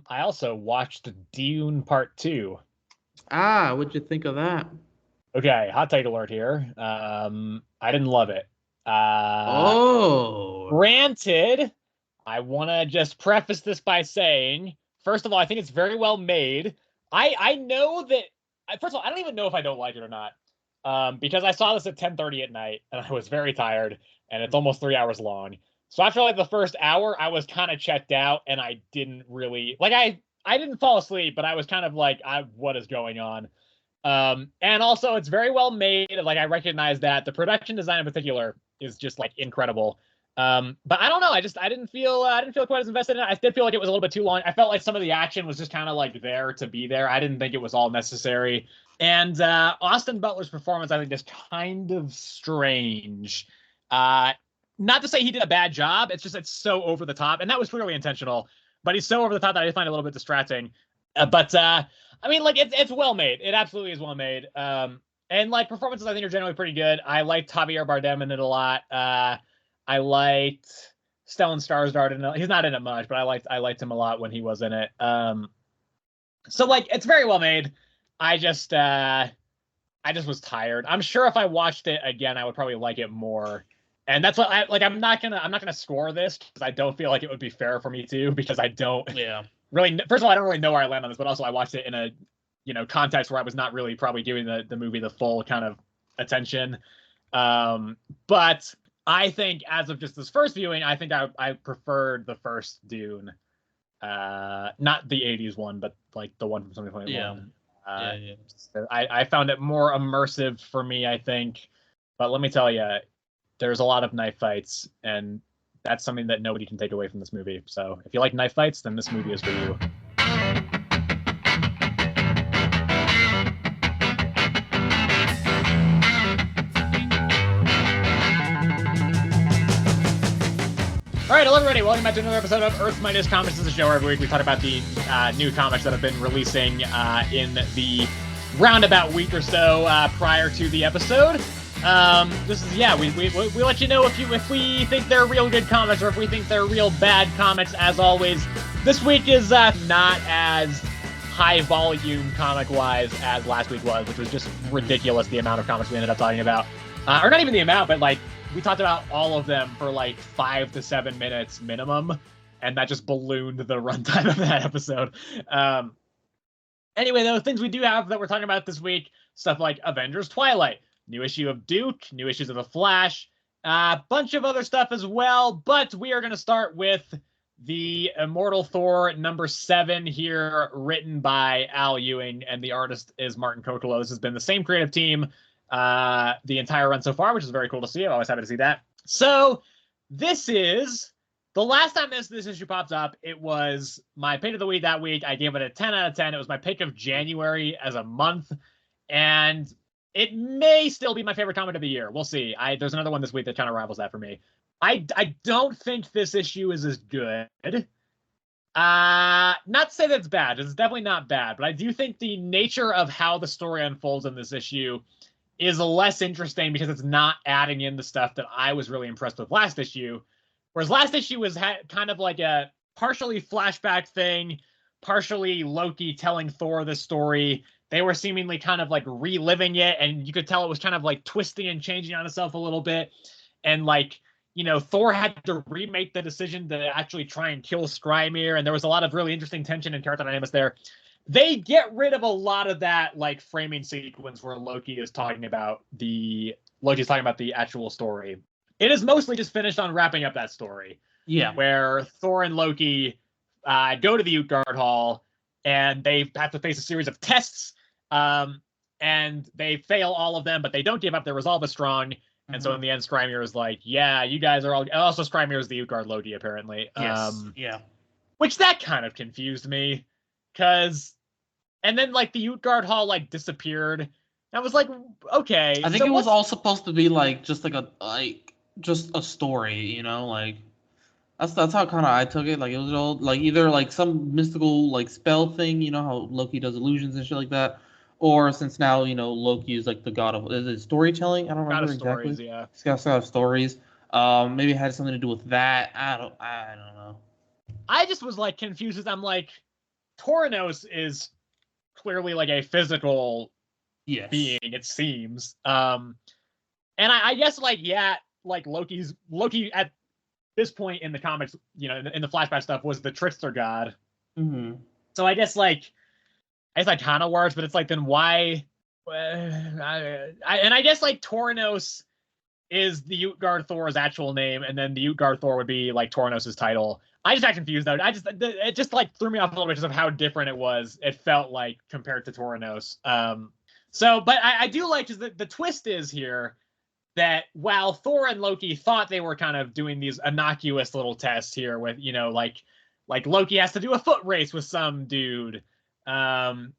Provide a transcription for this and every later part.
I also watched Dune Part 2. What'd you think of that? Okay, hot take alert here. I didn't love it. Oh. Granted, I want to just preface this by saying, first of all, I think it's very well made. I know that, first of all, I don't even know if I don't like it or not. Because I saw this at 10:30 at night, and I was very tired, and it's almost 3 hours long. So after like the first hour, I was kind of checked out, and I didn't really like. I didn't fall asleep, but I was kind of like, what is going on? And also, it's very well made. Like I recognize that the production design in particular is just like incredible. But I don't know. I didn't feel quite as invested in it. I did feel like it was a little bit too long. I felt like some of the action was just kind of like there to be there. I didn't think it was all necessary. And Austin Butler's performance, I think, is kind of strange. Not to say he did a bad job. It's just it's so over the top, and that was clearly intentional. But he's so over the top that I find it a little bit distracting. But I mean, like it's well made. It absolutely is well made. And like performances, I think are generally pretty good. I liked Javier Bardem in it a lot. I liked Stellan Skarsgård in it. He's not in it much, but I liked him a lot when he was in it. So like it's very well made. I just was tired. I'm sure if I watched it again, I would probably like it more. And that's what I like. I'm not gonna score this because I don't feel like it would be fair for me to, because I don't really. First of all, I don't really know where I land on this, but also I watched it in a context where I was not really probably giving the movie the full kind of attention. But I think as of just this first viewing, I think I preferred the first Dune, not the '80s one, but like the one from 2021. I found it more immersive for me, I think. But let me tell you, there's a lot of knife fights, and that's something that nobody can take away from this movie. So if you like knife fights, then this movie is for you. All right, hello everybody. Welcome back to another episode of Earth's Mightiest Comics. This is a show where every week we talk about the new comics that have been releasing in the roundabout week or so prior to the episode. This is we let you know if we think they're real good comics or if we think they're real bad comics. As always, this week is not as high volume comic wise as last week was, which was just ridiculous, the amount of comics we ended up talking about, or not even the amount, but like we talked about all of them for like 5 to 7 minutes minimum, and that just ballooned the runtime of that episode. Anyway, though, things we do have that we're talking about this week, stuff like Avengers Twilight, new issue of Duke, new issues of The Flash, a bunch of other stuff as well. But we are going to start with the Immortal Thor #7 here, written by Al Ewing, and the artist is Martin Kokolo. This has been the same creative team the entire run so far, which is very cool to see. I'm always happy to see that. So this is the last time this issue pops up. It was my pick of the week that week. I gave it a 10 out of 10. It was my pick of January as a month, and it may still be my favorite comic of the year. We'll see. There's another one this week that kind of rivals that for me. I don't think this issue is as good. Not to say that it's bad. It's definitely not bad, but I do think the nature of how the story unfolds in this issue is less interesting because it's not adding in the stuff that I was really impressed with last issue. Whereas last issue was kind of like a partially flashback thing, partially Loki telling Thor this story. They were seemingly kind of like reliving it, and you could tell it was kind of like twisting and changing on itself a little bit. And like, Thor had to remake the decision to actually try and kill Skrymir, and there was a lot of really interesting tension and character dynamics there. They get rid of a lot of that like framing sequence where Loki's talking about the actual story. It is mostly just finished on wrapping up that story. Yeah. Where Thor and Loki go to the Utgard Hall, and they have to face a series of tests, and they fail all of them, but they don't give up. Their resolve is strong. And so in the end, Skrymir is like, yeah, you guys are all... And also Skrymir is the Utgard Loki, apparently. Yes. Which that kind of confused me. And then like the Utgard Hall like disappeared. I was like, okay. I think it was all supposed to be like just a story, like that's how kind of I took it. Like it was all like either like some mystical like spell thing, how Loki does illusions and shit like that, or since now Loki is like the god of, is it storytelling? I don't remember exactly. Stories, yeah. He's got a lot of stories. Maybe it had something to do with that. I don't know. I just was like confused. I'm like, Taurenos is clearly like a physical Yes. being, it seems. And I guess like like Loki at this point in the comics, in the flashback stuff, was the trickster god. Mm-hmm. So I guess that kind of works, but it's like, then why? I guess like Taurenos is the Utgard-Thor's actual name, and then the Utgard-Thor would be like Taurenos' title. I just got confused though. It just like threw me off a little bit because of how different it was. It felt like compared to Taurenos. But I do like just the twist is here that while Thor and Loki thought they were kind of doing these innocuous little tests here with, like Loki has to do a foot race with some dude. Loki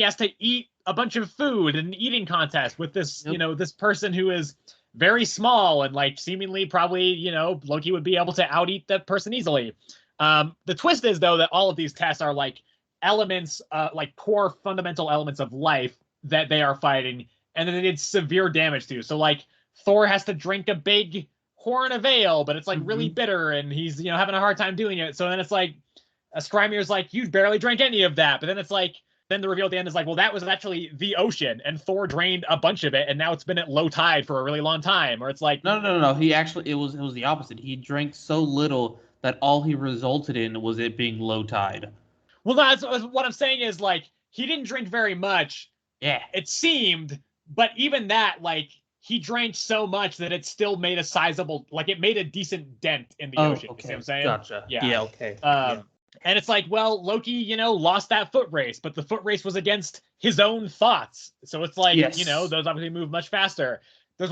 has to eat a bunch of food in an eating contest with this, this person who is very small and like seemingly probably, Loki would be able to out-eat that person easily. The twist is though that all of these tests are like elements, like core fundamental elements of life that they are fighting, and then they did severe damage to. So like Thor has to drink a big horn of ale, but it's like really bitter, and he's having a hard time doing it. So then it's like Skrymir's like, you barely drank any of that. But then it's like, then the reveal at the end is like, well, that was actually the ocean, and Thor drained a bunch of it, and now it's been at low tide for a really long time. Or it's like, no. He actually, it was the opposite. He drank so little that all he resulted in was it being low tide. Well, that's what I'm saying is like, he didn't drink very much. Yeah, it seemed, but even that, like, he drank so much that it still made a sizable, like, it made a decent dent in the ocean. Okay. You see what I'm saying? Gotcha. Yeah, okay. And it's like, well, Loki, lost that foot race, but the foot race was against his own thoughts. So it's like, those obviously move much faster. There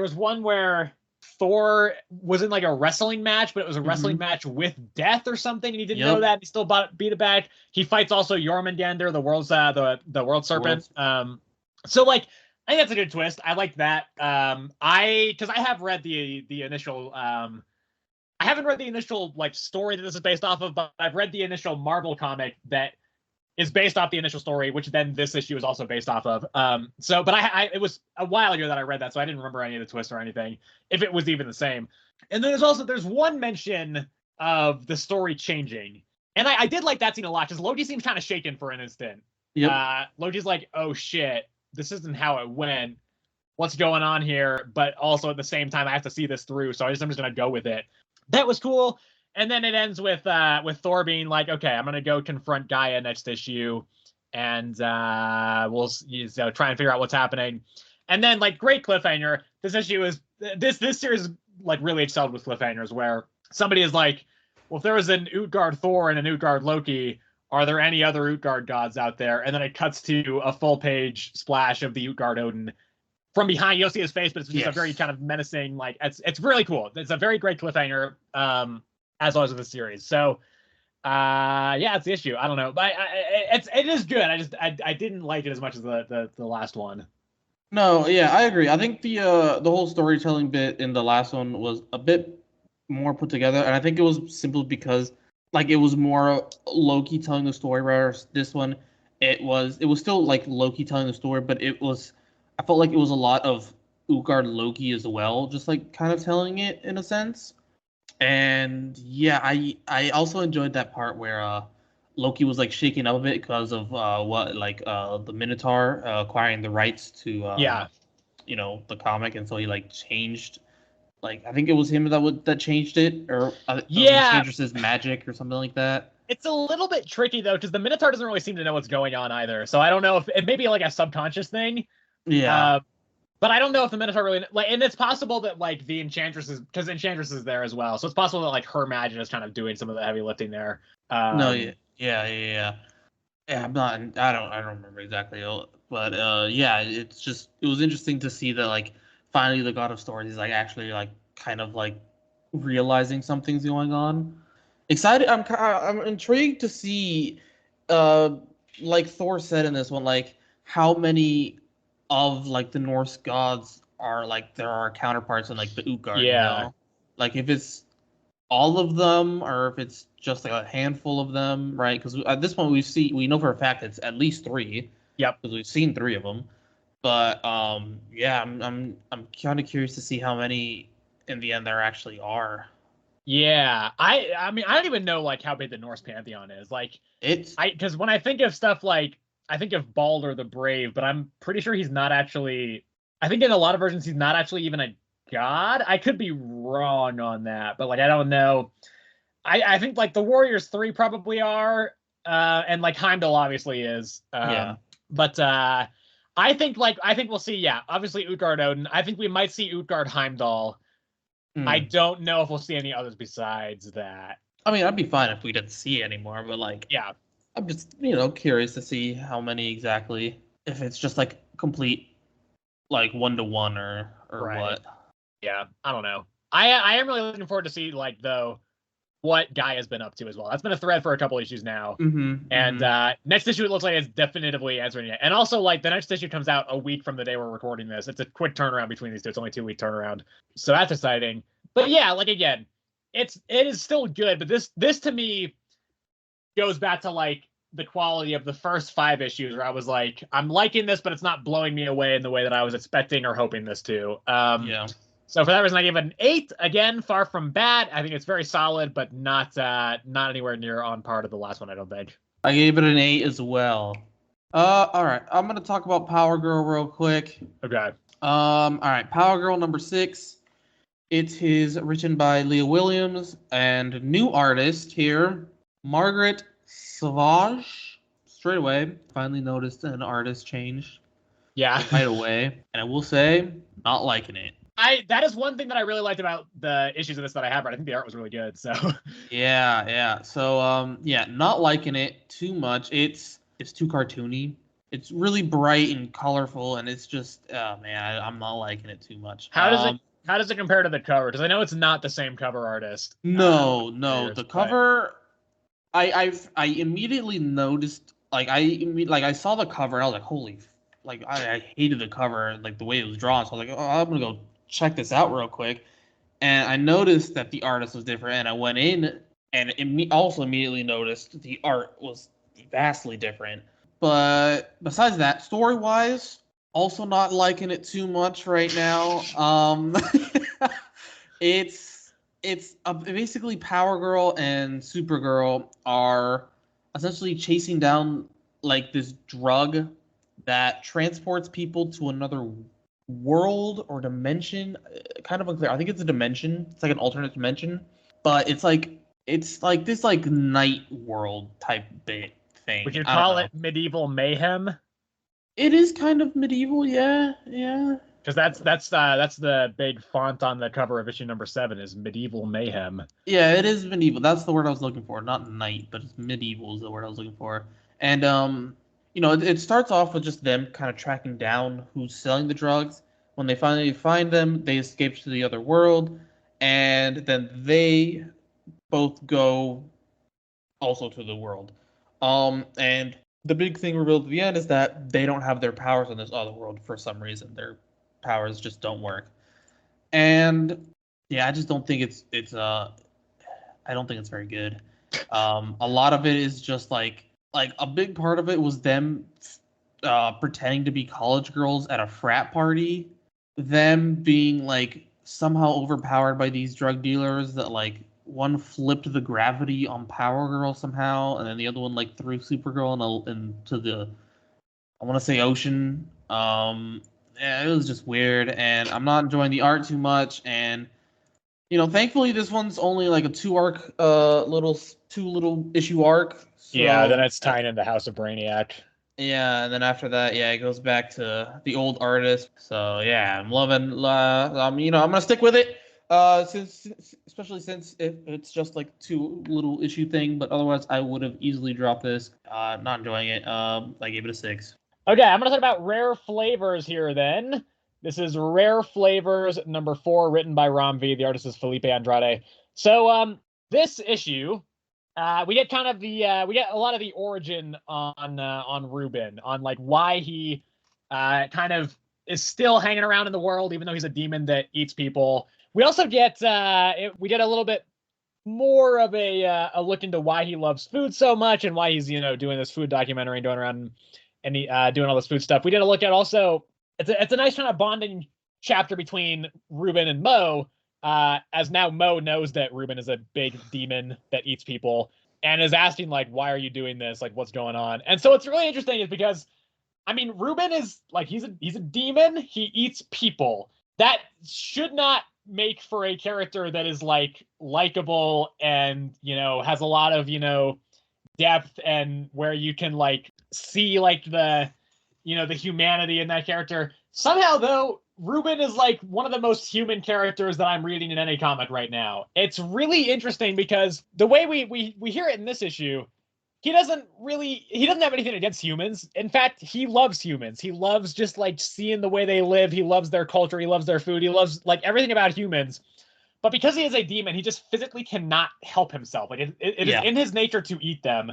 was one where Thor was in like a wrestling match, but it was a wrestling match with death or something, and he didn't know that. He still beat it back. He fights also Jormungandr, the world's the world serpent. So like, I think that's a good twist. I like that. Because I have read the initial. I haven't read the initial like story that this is based off of, but I've read the initial Marvel comic that is based off the initial story, which then this issue is also based off of. But it was a while ago that I read that, so I didn't remember any of the twists or anything, if it was even the same. And then there's one mention of the story changing, and I did like that scene a lot because Loki seems kind of shaken for an instant. Loki's like, oh shit, this isn't how it went. What's going on here? But also at the same time, I have to see this through, so I'm just gonna go with it. That was cool. And then it ends with Thor being like, okay, I'm going to go confront Gaia next issue, and we'll try and figure out what's happening. And then, like, great cliffhanger. This issue is, this series is, like, really excelled with cliffhangers, where somebody is like, well, if there was an Utgard-Thor and an Utgard-Loki, are there any other Utgard gods out there? And then it cuts to a full-page splash of the Utgard-Odin. From behind, you'll see his face, but it's just a very kind of menacing, like, it's really cool. It's a very great cliffhanger, as always with the series. So, it's the issue. I don't know, but it is good. I didn't like it as much as the last one. No, yeah, I agree. I think the whole storytelling bit in the last one was a bit more put together, and I think it was simply because like it was more Loki telling the story, whereas this one it was still like Loki telling the story, but I felt like it was a lot of Utgard-Loki as well, just like kind of telling it in a sense. And yeah, I also enjoyed that part where Loki was like shaking up a bit because of the Minotaur acquiring the rights to the comic, and so he like changed, like I think it was him that changed it, or Enchantress's magic or something like that. It's a little bit tricky though, because the Minotaur doesn't really seem to know what's going on either. So I don't know if it may be like a subconscious thing. Yeah. But I don't know if the Minotaur really, like, and it's possible that like the Enchantress is, because Enchantress is there as well, so it's possible that like her magic is kind of doing some of the heavy lifting there. Yeah. I'm not. I don't remember exactly, but it was interesting to see that like finally the God of Stories is like actually like kind of like realizing something's going on. Excited. I'm intrigued to see, like Thor said in this one, like how many of like the Norse gods are like there are counterparts in like the Utgard. Yeah. You know? Like if it's all of them or if it's just like a handful of them, right? Because at this point we know for a fact it's at least 3. Yep. Because we've seen 3 of them. But I'm kind of curious to see how many in the end there actually are. Yeah, I mean I don't even know like how big the Norse pantheon is. Like It's because when I think of stuff like I think of Balder the Brave, but I'm pretty sure he's not actually. I think in a lot of versions he's not actually even a god. I could be wrong on that, but like I don't know. I think like the Warriors 3 probably are, and like Heimdall obviously is. yeah. But I think we'll see. Yeah, obviously Utgard-Odin. I think we might see Utgard Heimdall. I Hmm. don't know if we'll see any others besides that. I mean, I'd be fine if we didn't see anymore, but like, Yeah, I'm just curious to see how many exactly. If it's just like complete like 1-to-1 or right. what. Yeah, I don't know. I am really looking forward to see like though what Guy has been up to as well. That's been a thread for a couple issues now. Mm-hmm. And Mm-hmm. next issue, it looks like it's definitively answering it. And also, like, the next issue comes out a week from the day we're recording this. It's a quick turnaround between these two. It's only 2 week turnaround. So that's exciting. But yeah, like again, it is still good, but this to me goes back to like the quality of the first 5 issues where I was like, I'm liking this, but it's not blowing me away in the way that I was expecting or hoping this to. Yeah. So for that reason, I give it an 8. Again, far from bad. I think it's very solid, but not anywhere near on par to the last one, I don't think. I gave it an 8 as well. All right. I'm gonna talk about Power Girl real quick. Okay. All right. Power Girl number 6. It is written by Leah Williams and new artist here, Margaret Savage. Straight away, finally noticed an artist change Yeah. right away, and I will say, not liking it. That is one thing that I really liked about the issues of this that I have read. I think the art was really good. So Yeah, yeah. So yeah, not liking it too much. It's too cartoony. It's really bright and colorful, and it's just oh man, I'm not liking it too much. how does it compare to the cover? Because I know it's not the same cover artist. No, Years, the but cover. I immediately noticed I saw the cover and I was like, holy, like I hated the cover, like the way it was drawn. So I was like, oh, I'm gonna go check this out real quick. And I noticed that the artist was different, and I went in and also immediately noticed the art was vastly different. But besides that, story wise, also not liking it too much right now. It's basically Power Girl and Supergirl are essentially chasing down like this drug that transports people to another world or dimension. Kind of unclear. I think it's a dimension. It's like an alternate dimension, but it's like this like night world type bit thing. would you I don't call know. it medieval mayhem? It is kind of medieval, yeah, yeah. Because that's the big font on the cover of issue number 7 is medieval mayhem. Yeah, it is medieval. That's the word I was looking for. Not knight, but it's medieval is the word I was looking for. And it starts off with just them kind of tracking down who's selling the drugs. When they finally find them, they escape to the other world, and then they both go also to the world. And the big thing revealed at the end is that they don't have their powers in this other world for some reason. Their powers just don't work. And yeah, I just don't think I don't think it's very good. A lot of it is just like a big part of it was them pretending to be college girls at a frat party, them being like somehow overpowered by these drug dealers that like one flipped the gravity on Power Girl somehow, and then the other one like threw Supergirl into the I want to say ocean. Yeah, it was just weird, and I'm not enjoying the art too much. And thankfully this one's only like a two little issue arc. Yeah, then So it's tying into House of Brainiac. yeah, and then after that, yeah, it goes back to the old artist. So yeah, I'm loving. I'm gonna stick with it. Especially since it's just like two little issue thing, but otherwise I would have easily dropped this. Not enjoying it. I gave it a 6. Okay, I'm going to talk about Rare Flavors here then. This is Rare Flavors number 4, written by Ram V. The artist is Felipe Andrade. So, this issue, we get kind of we get a lot of the origin on Ruben, on like why he kind of is still hanging around in the world, even though he's a demon that eats people. We also get we get a little bit more of a look into why he loves food so much and why he's doing this food documentary and going around and doing all this food stuff. We did a look at also. It's a nice kind of bonding chapter between Ruben and Mo as now Mo knows that Ruben is a big demon that eats people and is asking like, why are you doing this? Like, what's going on? And so what's really interesting is because, I mean, Ruben is like, he's a demon. He eats people. That should not make for a character that is like likable and, you know, has a lot of, you know, depth and where you can like see like the, you know, the humanity in that character. Somehow though, Ruben is like one of the most human characters that I'm reading in any comic right now. It's really interesting because the way we hear it in this issue, he doesn't have anything against humans. In fact, he loves humans. He loves just like seeing the way they live. He loves their culture. He loves their food. He loves like everything about humans. But because he is a demon, he just physically cannot help himself. Like it is in his nature to eat them.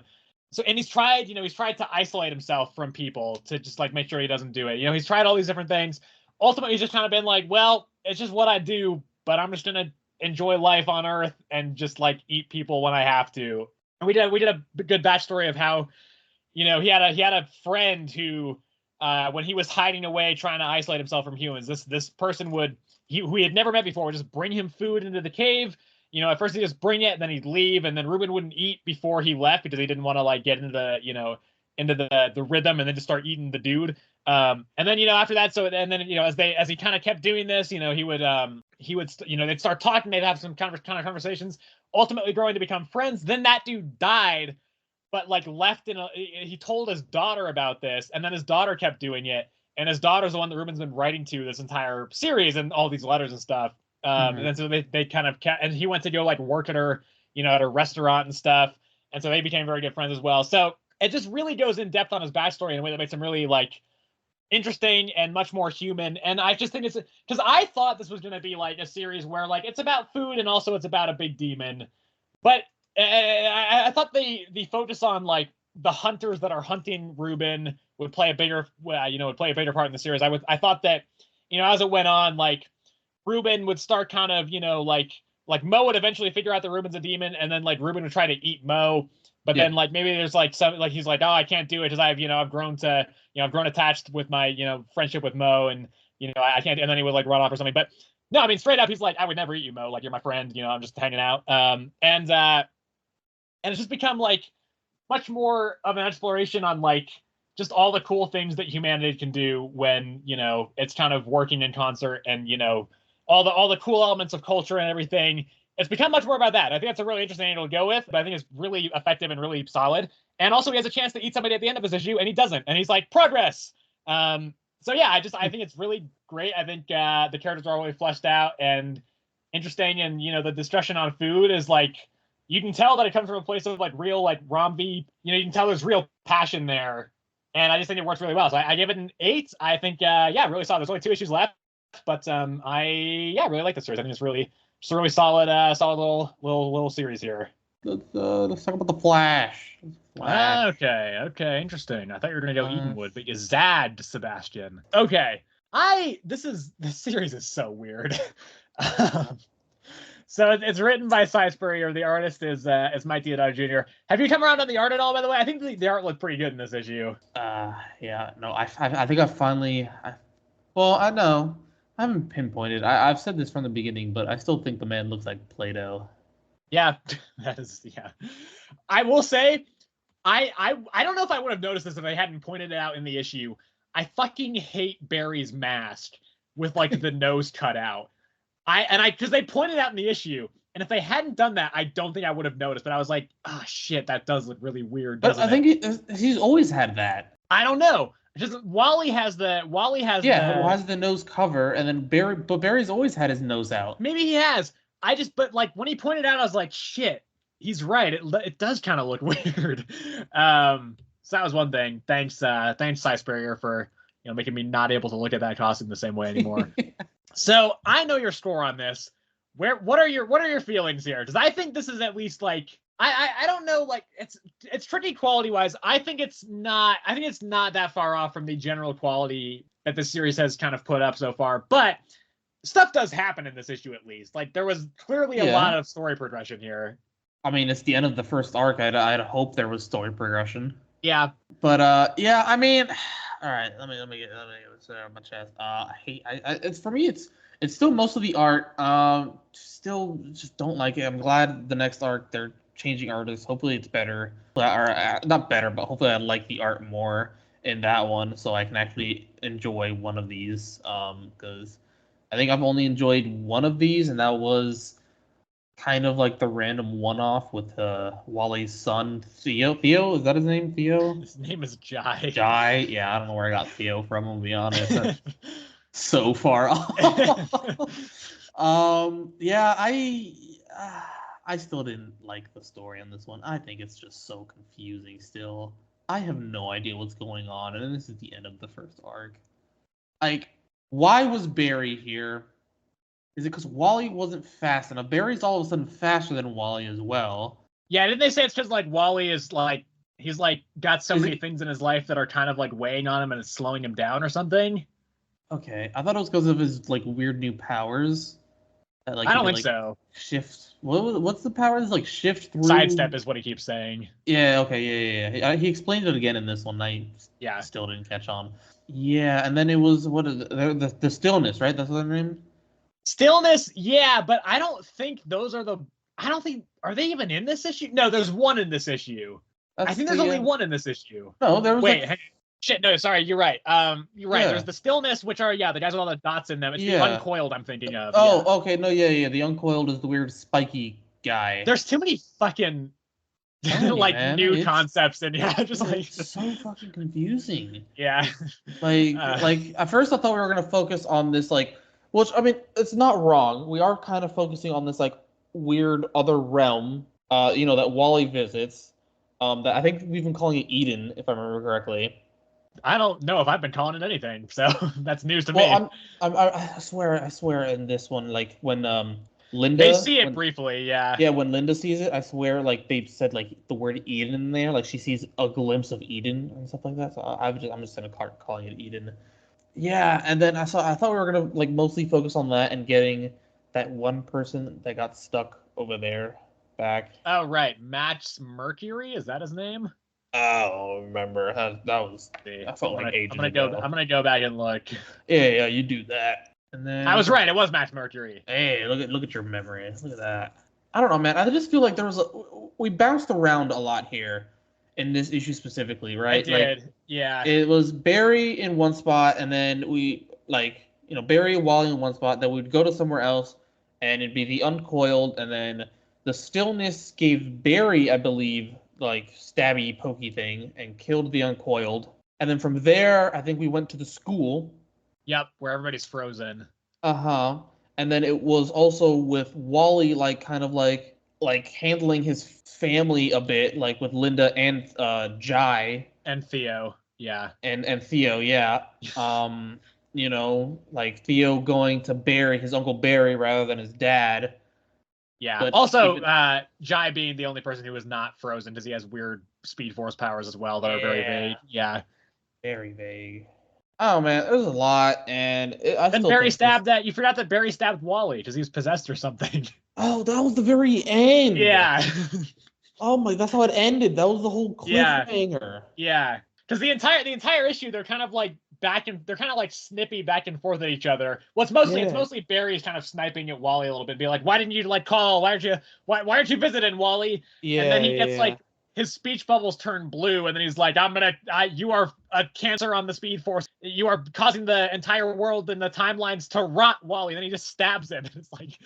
So, and he's tried to isolate himself from people to just like make sure he doesn't do it. You know, he's tried all these different things. Ultimately, he's just kind of been like, well, it's just what I do, but I'm just gonna enjoy life on Earth and just like eat people when I have to. And we did a good backstory of how, you know, he had a friend who, when he was hiding away trying to isolate himself from humans, this person who he had never met before would just bring him food into the cave. You know, at first he'd just bring it, and then he'd leave, and then Ruben wouldn't eat before he left because he didn't want to like get into the, you know, into the rhythm and then just start eating the dude. And then, you know, after that, you know, as he kind of kept doing this, you know, he would, you know, they'd start talking, they'd have some kind of conversations, ultimately growing to become friends. Then that dude died, but like left he told his daughter about this, and then his daughter kept doing it. And his daughter's the one that Ruben's been writing to this entire series and all these letters and stuff. And then so they kind of and he went to go like work at her, you know, at a restaurant and stuff. And so they became very good friends as well. So it just really goes in depth on his backstory in a way that makes him really like interesting and much more human. And I just think it's because I thought this was going to be like a series where like it's about food and also it's about a big demon. But I thought the focus on like the hunters that are hunting Ruben would play a bigger part in the series. I thought that, you know, as it went on, like Ruben would start kind of, you know, like Mo would eventually figure out that Ruben's a demon, and then like Ruben would try to eat Mo. But then like maybe there's like some like he's like, oh, I can't do it because I've grown attached with my, you know, friendship with Mo, and you know I can't. And then he would like run off or something. But no, I mean straight up, he's like, I would never eat you, Mo. Like you're my friend. You know, I'm just hanging out. And it's just become like much more of an exploration on like just all the cool things that humanity can do when, you know, it's kind of working in concert, and you know all the cool elements of culture and everything. It's become much more about that. I think that's a really interesting angle to go with, but I think it's really effective and really solid. And also, he has a chance to eat somebody at the end of this issue, and he doesn't. And he's like, progress. So yeah, I think it's really great. I think the characters are really fleshed out and interesting, and you know, the discussion on food is like, you can tell that it comes from a place of like real like Romby. You know, you can tell there's real passion there, and I just think it works really well. So I give it an 8. I think really solid. There's only 2 issues left, but I really like this series. I think it's really just a really solid little series here. Let's talk about the Flash. Okay, interesting. I thought you were gonna go Edenwood, but you zagged Sebastian. Okay, this series is so weird. So it's written by Cy Spurrier. The artist is Mike Deodato Jr. Have you come around on the art at all, by the way? I think the art looked pretty good in this issue. Yeah, no, I think I finally. I know. I haven't pinpointed. I've said this from the beginning, but I still think the man looks like Play-Doh. Yeah, that is, yeah. I will say, I don't know if I would have noticed this if they hadn't pointed it out in the issue. I fucking hate Barry's mask with like the nose cut out. Because they pointed out in the issue, and if they hadn't done that, I don't think I would have noticed. But I was like, oh shit, that does look really weird. But I think he's always had that. I don't know. Just Wally has the nose cover, and then Barry's always had his nose out. Maybe he has. But like when he pointed out, I was like, shit, he's right. It does kind of look weird. So that was one thing. Thanks Cy Spurrier for, you know, making me not able to look at that costume the same way anymore. So I know your score on this. What are your feelings here? Because I think this is at least like I don't know, like it's tricky quality wise. I think it's not that far off from the general quality that the series has kind of put up so far. But stuff does happen in this issue at least. Like there was clearly a lot of story progression here. I mean, it's the end of the first arc. I'd hope there was story progression. Yeah. But yeah, I mean, all right. Let me get this out of my chest. It's for me. It's still most of the art. Still just don't like it. I'm glad the next arc they're changing artists. Hopefully it's better. Or not better, but hopefully I like the art more in that one, so I can actually enjoy one of these. Because I think I've only enjoyed one of these, and that was kind of like the random one-off with Wally's son Theo. Theo, is that his name? Theo? His name is Jai. Jai? Yeah, I don't know where I got Theo from. I'm gonna be honest. That's so far off. Yeah, I still didn't like the story on this one. I think it's just so confusing still. I have no idea what's going on, and this is the end of the first arc. Like, why was Barry here? Is it because Wally wasn't fast enough? Barry's all of a sudden faster than Wally as well. Yeah, didn't they say it's because like Wally is like he's like got so Is many it- things in his life that are kind of like weighing on him and it's slowing him down or something? Okay, I thought it was because of his like weird new powers. That, like, I he don't could, think like, so. shift. What's the powers? Like shift through. Sidestep is what he keeps saying. Yeah. Okay. Yeah. He explained it again in this one. I Yeah. still didn't catch on. Yeah, and then it was what is it? The stillness, right? That's what their name. Stillness, yeah, but I don't think those are the. I don't think are they even in this issue? No, there's one in this issue. I think there's only one in this issue. No, there was. Wait, like, hang- shit, no, sorry, you're right. You're right. Yeah. There's the stillness, which are the guys with all the dots in them. It's the Yeah. uncoiled I'm thinking of. Oh, yeah. okay. No, yeah. The uncoiled is the weird spiky guy. There's too many fucking Telling you, like man, new it's- concepts and just like It's so fucking confusing. yeah. Like at first I thought we were gonna focus on this which I mean it's not wrong. We are kind of focusing on this like weird other realm, that Wally visits. That I think we've been calling it Eden, if I remember correctly. I don't know if I've been calling it anything, so that's news to me. Well, I swear in this one, like when Linda They see it when- briefly, yeah. Yeah, when Linda sees it, I swear, like they said, like the word Eden in there, like she sees a glimpse of Eden and stuff like that. So I'm just gonna calling it Eden. Yeah, and then I thought we were gonna like mostly focus on that and getting that one person that got stuck over there back. Oh right, Max Mercury, is that his name? I don't remember. That was I felt like ages ago. I'm gonna go back and look. Yeah, you do that. And then I was right, it was Max Mercury. Hey, look at your memory. Look at that. I don't know, man. I just feel like we bounced around a lot here in this issue specifically, right? I did, yeah. It was Barry in one spot, and then we Barry and Wally in one spot. Then we'd go to somewhere else, and it'd be the uncoiled, and then the stillness gave Barry, I believe, like stabby pokey thing, and killed the uncoiled. And then from there, I think we went to the school. Yep, where everybody's frozen. Uh-huh. And then it was also with Wally, like kind of like handling his family a bit, like with Linda and Jai And Theo, yeah. and Theo, yeah. Like Theo going to Barry, his Uncle Barry, rather than his dad. Yeah. But Also, even- Jai being the only person who is not frozen because he has weird Speed Force powers as well that are very vague. Yeah. Very vague. Oh man, it was a lot, and And Barry stabbed that. You forgot that Barry stabbed Wally because he was possessed or something. Oh, that was the very end. Yeah. Oh my, that's how it ended. That was the whole Yeah. cliffhanger. Yeah. Because the entire issue, they're kind of like they're kind of like snippy back and forth at each other. It's mostly Barry's kind of sniping at Wally a little bit, being like, "Why didn't you like call? Why aren't you visiting, Wally?" Yeah. And then he gets like his speech bubbles turn blue, and then he's like, you are a cancer on the Speed Force. You are causing the entire world and the timelines to rot, Wally. And then he just stabs him. It's like,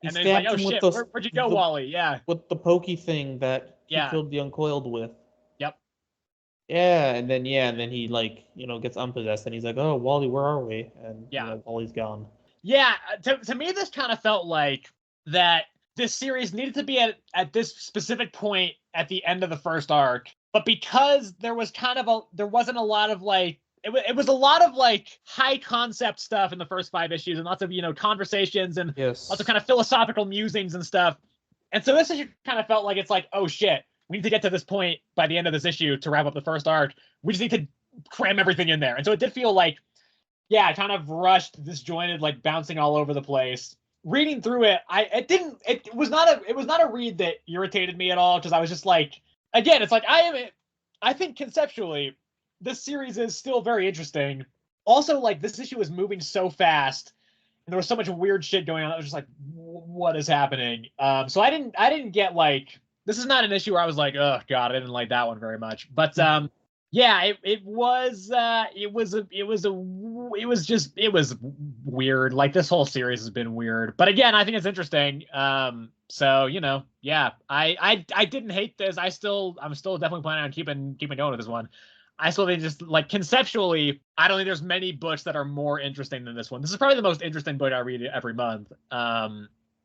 and then he's like, oh shit, where'd you go, Wally? Yeah. With the pokey thing that he killed the uncoiled with. Yep. Yeah, and then he gets unpossessed, and he's like, oh, Wally, where are we? And Wally's gone. Yeah, to me, this kind of felt like that this series needed to be at this specific point at the end of the first arc, but because there was there wasn't a lot of like it was a lot of like high concept stuff in the first 5 issues and lots of conversations and lots of kind of philosophical musings and stuff. And so this issue kind of felt like it's like, oh shit, we need to get to this point by the end of this issue to wrap up the first arc. We just need to cram everything in there. And so it did feel like, yeah, kind of rushed, disjointed, like bouncing all over the place. Reading through it, it was not a read that irritated me at all, because I was just like, again, it's like I I think conceptually, this series is still very interesting. Also, like, this issue is moving so fast, and there was so much weird shit going on. I was just like, what is happening? So I didn't get like, this is not an issue where I was like, oh god, I didn't like that one very much. But yeah, it was weird. Like, this whole series has been weird. But again, I think it's interesting. So, you know, yeah, I didn't hate this. I'm still definitely planning on keeping going with this one. I still think, just like conceptually, I don't think there's many books that are more interesting than this one. This is probably the most interesting book I read every month.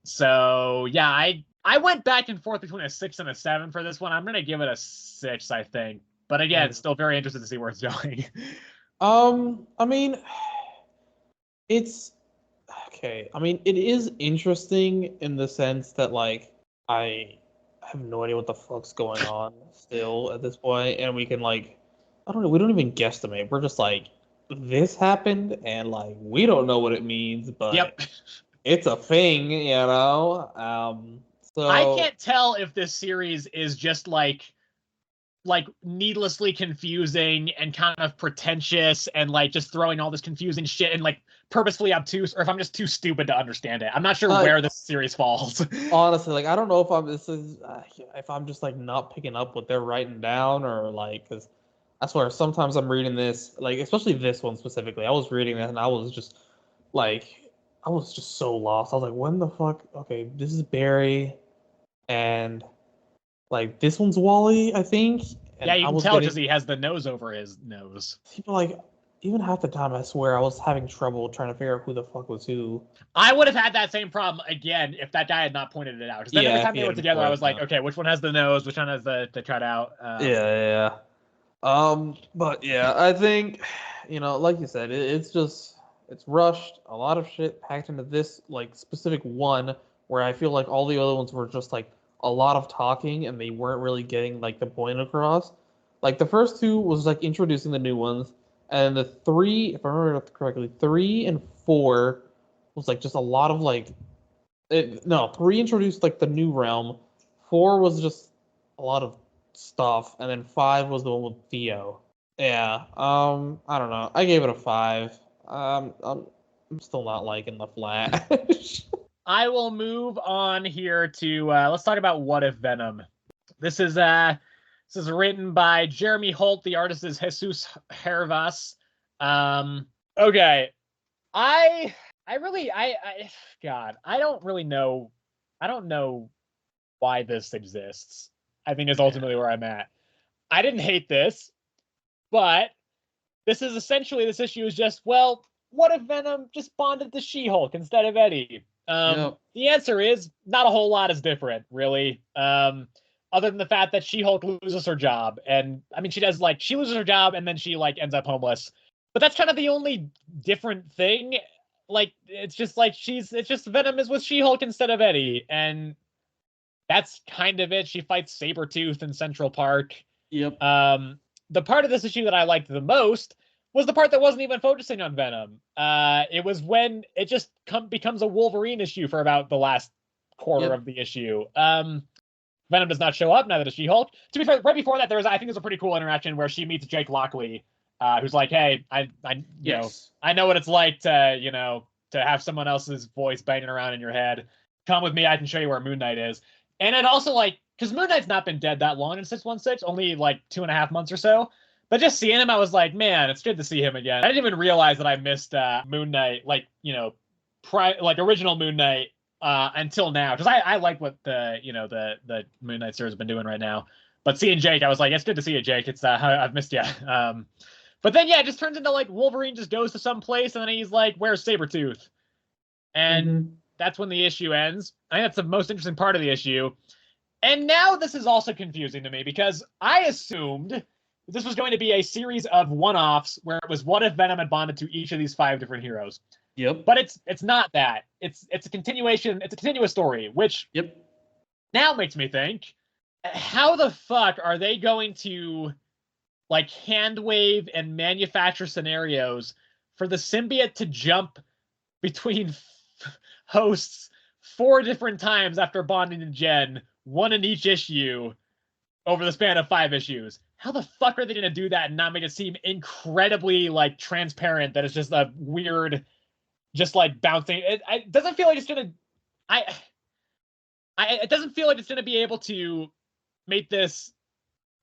So yeah, I went back and forth between a 6 and a 7 for this one. I'm gonna give it a 6, I think. But again, still very interested to see where it's going. I mean, it's okay. I mean, it is interesting in the sense that, like, I have no idea what the fuck's going on still at this point, and we can, like, I don't know, we don't even guesstimate. We're just like, this happened, and, like, we don't know what it means, but Yep. it's a thing, you know? So I can't tell if this series is just like needlessly confusing and kind of pretentious and like just throwing all this confusing shit and like purposefully obtuse, or if I'm just too stupid to understand it. I'm not sure where this series falls. Honestly, like, I don't know if I'm just like not picking up what they're writing down, or like, because I swear sometimes I'm reading this, like, especially this one specifically. I was reading it and I was just so lost. I was like, when the fuck? Okay, this is Barry, and like this one's Wally, I think. And yeah, you can tell because he has the nose over his nose. People, like, even half the time, I swear, I was having trouble trying to figure out who the fuck was who. I would have had that same problem again if that guy had not pointed it out. Because then every time they were together, I was like, okay, which one has the nose? Which one has the cutout? Yeah. But yeah, I think, you know, like you said, it's rushed. A lot of shit packed into this, like, specific one, where I feel like all the other ones were just like a lot of talking and they weren't really getting like the point across. Like, the first two was like introducing the new ones, and the three, if I remember correctly, 3 and 4 was like just a lot of like, 3 introduced like the new realm, 4 was just a lot of stuff, and then 5 was the one with Theo. Yeah, I don't know. I gave it a 5. I'm still not liking the Flash. I will move on here to let's talk about What If Venom. This is written by Jeremy Holt. The artist is Jesus Hervas. Okay, I don't really know. I don't know why this exists. I think is ultimately where I'm at. I didn't hate this, but this is essentially, this issue is just, well, what if Venom just bonded to She-Hulk instead of Eddie? The answer is not a whole lot is different, really. Other than the fact that She-Hulk loses her job, and I mean, she loses her job and then she like ends up homeless. But that's kind of the only different thing. Like, it's just Venom is with She-Hulk instead of Eddie, and that's kind of it. She fights Sabretooth in Central Park. Yep. The part of this issue that I liked the most was the part that wasn't even focusing on Venom. It was when it just becomes a Wolverine issue for about the last quarter of the issue. Venom does not show up, neither does She-Hulk. To be fair, right before that, I think there's a pretty cool interaction where she meets Jake Lockley, who's like, "Hey, I know what it's like to have someone else's voice banging around in your head. Come with me, I can show you where Moon Knight is." And it also, like, because Moon Knight's not been dead that long in 616, only like 2.5 months or so. But just seeing him, I was like, man, it's good to see him again. I didn't even realize that I missed Moon Knight, original Moon Knight until now, because I like what the Moon Knight series has been doing right now. But seeing Jake, I was like, it's good to see you, Jake. It's I've missed you. But then it just turns into like Wolverine just goes to some place and then he's like, where's Sabretooth? And that's when the issue ends. I think that's the most interesting part of the issue. And now this is also confusing to me because I assumed this was going to be a series of one-offs where it was what if Venom had bonded to each of these 5 different heroes. Yep. But it's not that. It's a continuation. It's a continuous story, which now makes me think, how the fuck are they going to like hand wave and manufacture scenarios for the symbiote to jump between hosts 4 different times after bonding to Jen, 1 in each issue over the span of 5 issues? how the fuck are they gonna do that and not make it seem incredibly like transparent that it's just a weird, just like bouncing? It doesn't feel like it's gonna. It doesn't feel like it's gonna be able to make this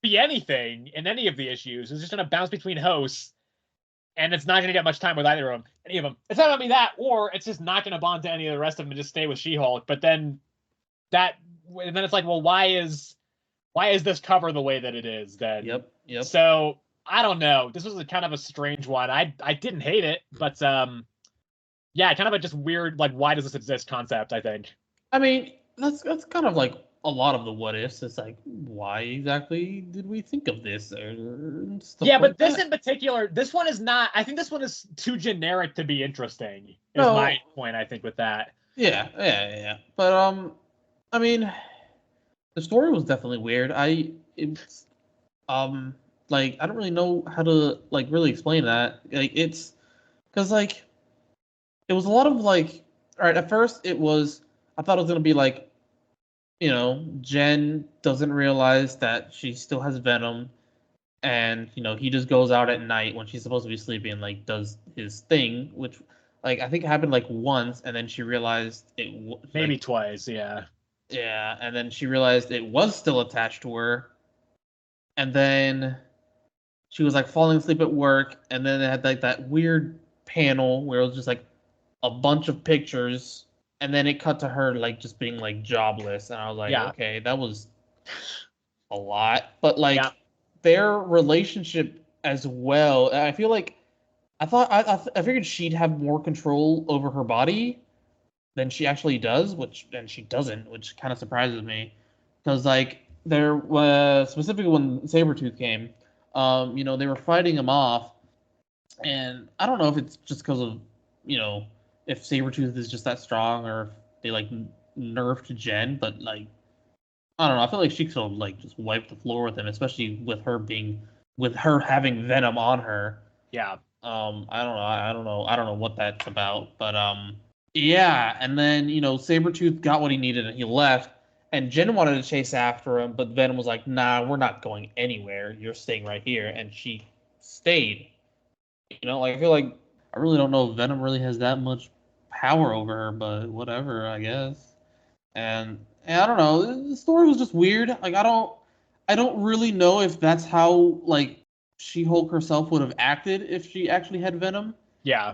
be anything in any of the issues. It's just gonna bounce between hosts, and it's not gonna get much time with either of them. Any of them. It's not gonna be that, or it's just not gonna bond to any of the rest of them and just stay with She-Hulk. But then and then it's like, well, why is this cover the way that it is then? Yep. So I don't know. This was kind of a strange one. I didn't hate it, but yeah, kind of a just weird, like, why does this exist concept, I think. I mean, that's kind of like a lot of the what ifs. It's like, why exactly did we think of this? Yeah, but this in particular, this one is not. I think this one is too generic to be interesting. Is my point, I think, with that. Yeah. But I mean, the story was definitely weird. It's like, I don't really know how to like really explain that. Like, it's because like it was a lot of like, all right, at first I thought it was gonna be like, Jen doesn't realize that she still has Venom, and he just goes out at night when she's supposed to be sleeping and like does his thing, which like I think happened like once, and then she realized maybe twice, yeah. Yeah, and then she realized it was still attached to her, and then she was like falling asleep at work, and then it had like that weird panel where it was just like a bunch of pictures, and then it cut to her like just being like jobless, and I was like, okay, that was a lot. But like their relationship as well, I feel like I figured she'd have more control over her body than she actually does, and she doesn't, which kind of surprises me, because like there was specifically when Sabretooth came, they were fighting him off, and I don't know if it's just because of if Sabretooth is just that strong, or if they like nerfed Jen, but like I don't know, I feel like she could have like just wiped the floor with him, especially with her having Venom on her. Yeah. I don't know what that's about, but yeah, and then Sabretooth got what he needed and he left, and Jen wanted to chase after him, but Venom was like, nah, we're not going anywhere, you're staying right here, and she stayed. Like I feel like I really don't know if Venom really has that much power over her, but whatever, I guess. And I don't know, the story was just weird. Like I don't really know if that's how like She-Hulk herself would have acted if she actually had Venom. Yeah.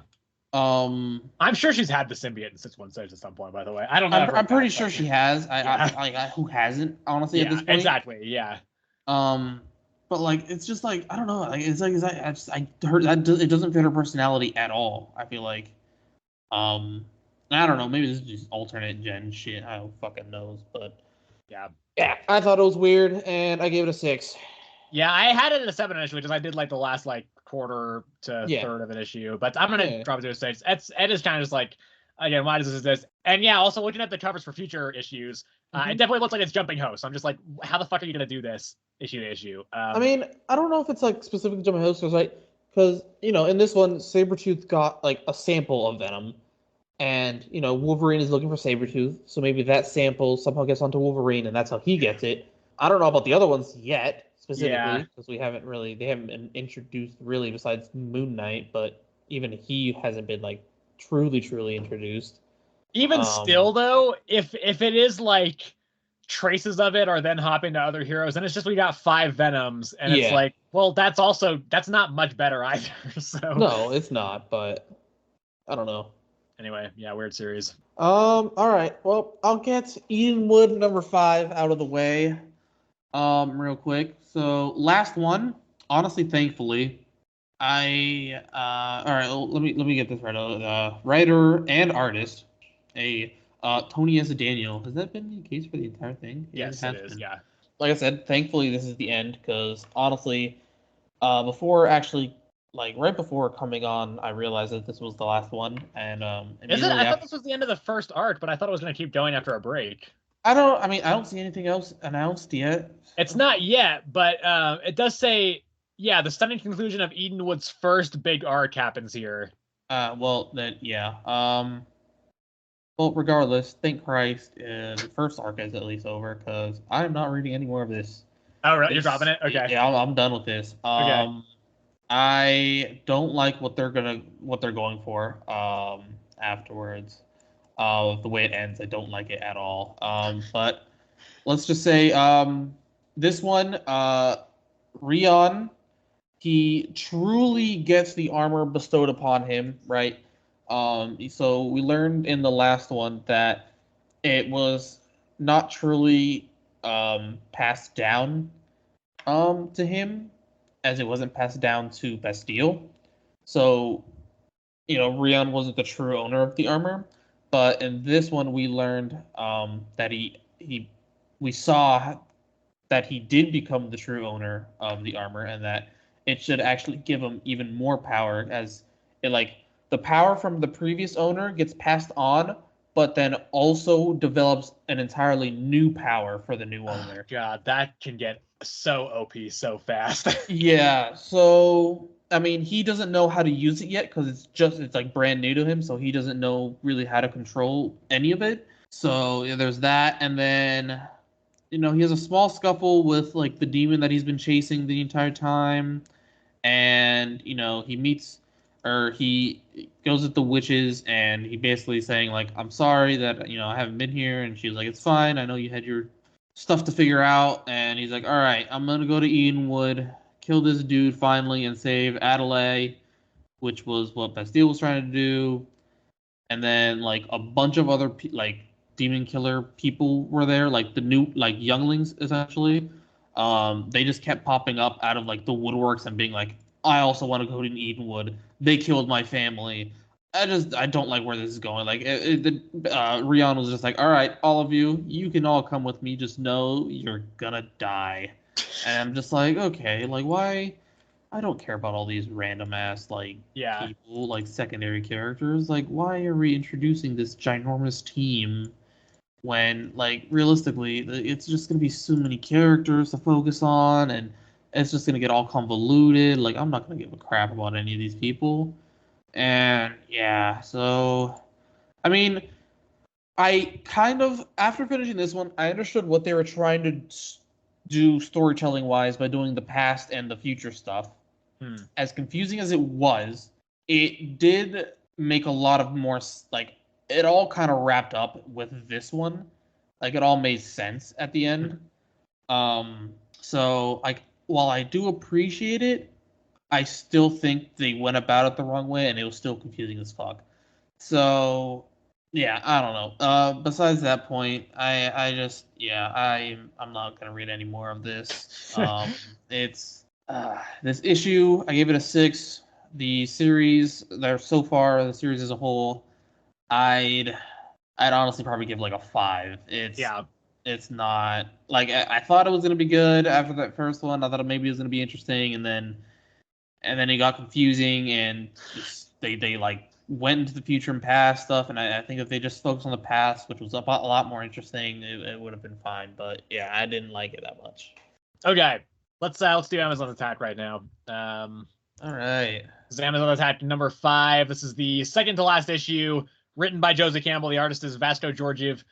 I'm sure she's had the symbiote in 616 at some point, by the way. I don't know. I'm pretty sure she has. Who hasn't, honestly, at this point? Exactly, yeah. But like, it's just like, I don't know. Like, it's like I heard that it doesn't fit her personality at all. I feel like, I don't know. Maybe this is just alternate Gen shit. I don't fucking knows. But yeah, I thought it was weird, and I gave it a 6. Yeah, I had it at a 7 initially, because I did like the last like quarter to third of an issue, but I'm gonna drop it to a 6. It is kind of just like, again, why does this exist? And yeah, also looking at the covers for future issues, it definitely looks like it's jumping hosts. I'm just like, how the fuck are you gonna do this issue to issue? I mean, I don't know if it's like specifically jumping hosts, because in this one, Sabretooth got like a sample of Venom, and Wolverine is looking for Sabretooth, so maybe that sample somehow gets onto Wolverine, and that's how he gets it. I don't know about the other ones yet, specifically, because they haven't been introduced really besides Moon Knight, but even he hasn't been like truly introduced. Even still though, if it is like traces of it or then hopping to other heroes, then it's just we got 5 Venoms, and it's like, well, that's not much better either. So no, it's not, but I don't know. Anyway, yeah, weird series. All right, well, I'll get Edenwood number 5 out of the way real quick. So last one, honestly, thankfully, all right, let me get this right. Writer and artist, Tony S. Daniel. Has that been the case for the entire thing? Yes, it is. Yeah. Like I said, thankfully this is the end, because honestly, before actually, like right before coming on, I realized that this was the last one, and is it? I thought this was the end of the first arc, but I thought it was going to keep going after a break. I don't see anything else announced yet. It's not yet, but it does say, yeah, the stunning conclusion of Edenwood's first big arc happens here. Well, then, yeah. Well, regardless, thank Christ, the first arc is at least over, because I am not reading any more of this. Oh, really? You're dropping it? Okay. Yeah, I'm done with this. Okay. I don't like what they're going for afterwards. The way it ends, I don't like it at all. But let's just say this one, Rion, he truly gets the armor bestowed upon him, right? So we learned in the last one that it was not truly passed down to him, as it wasn't passed down to Bastille. So, Rion wasn't the true owner of the armor. But in this one, we learned that we saw that he did become the true owner of the armor, and that it should actually give him even more power, as it like the power from the previous owner gets passed on, but then also develops an entirely new power for the new owner. God, that can get so OP so fast. Yeah, so I mean, he doesn't know how to use it yet because it's like brand new to him, so he doesn't know really how to control any of it. So yeah, there's that, and then he has a small scuffle with like the demon that he's been chasing the entire time, and he goes at the witches, and he basically saying like, I'm sorry that I haven't been here, and she's like, it's fine, I know you had your stuff to figure out, and he's like, all right, I'm gonna go to Edenwood, kill this dude finally, and save Adelaide, which was what Bastille was trying to do. And then like a bunch of other like demon killer people were there, like the new like younglings essentially. They just kept popping up out of like the woodworks and being like, I also want to go to Edenwood. They killed my family. I don't like where this is going. Like Rion was just like, all right, all of you can all come with me. Just know you're gonna die. And I'm just like, okay, like why? I don't care about all these random ass like people, like secondary characters. Like, why are we introducing this ginormous team when, like, realistically, it's just gonna be so many characters to focus on, and it's just gonna get all convoluted. Like, I'm not gonna give a crap about any of these people. And yeah, so I mean, I kind of after finishing this one, I understood what they were trying to do storytelling wise by doing the past and the future stuff. As confusing as it was, it did make a lot of more like it all kind of wrapped up with this one. Like it all made sense at the end. So like while I do appreciate it, I still think they went about it the wrong way, and it was still confusing as fuck. So yeah, I don't know. Besides that point, I'm not gonna read any more of this. It's this issue, I gave it a 6. The series, the series as a whole, I'd honestly probably give like a 5. It's not like I thought it was gonna be good after that first one. I thought maybe it was gonna be interesting, and then it got confusing, and they like went into the future and past stuff. And I think if they just focused on the past, which was a lot more interesting, it would have been fine. But yeah, I didn't like it that much. Okay. Let's do Amazon Attack right now. All right. This is Amazon Attack number 5. This is the second to last issue, written by Joseph Campbell. The artist is Vasco Georgiev.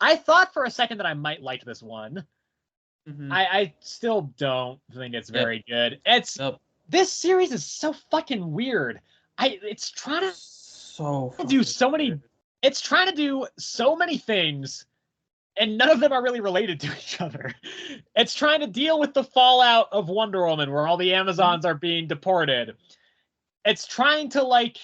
I thought for a second that I might like this one. Mm-hmm. I still don't think it's very good. This series is so fucking weird. It's trying to do so many. It's trying to do so many things, and none of them are really related to each other. It's trying to deal with the fallout of Wonder Woman, where all the Amazons are being deported. It's trying to like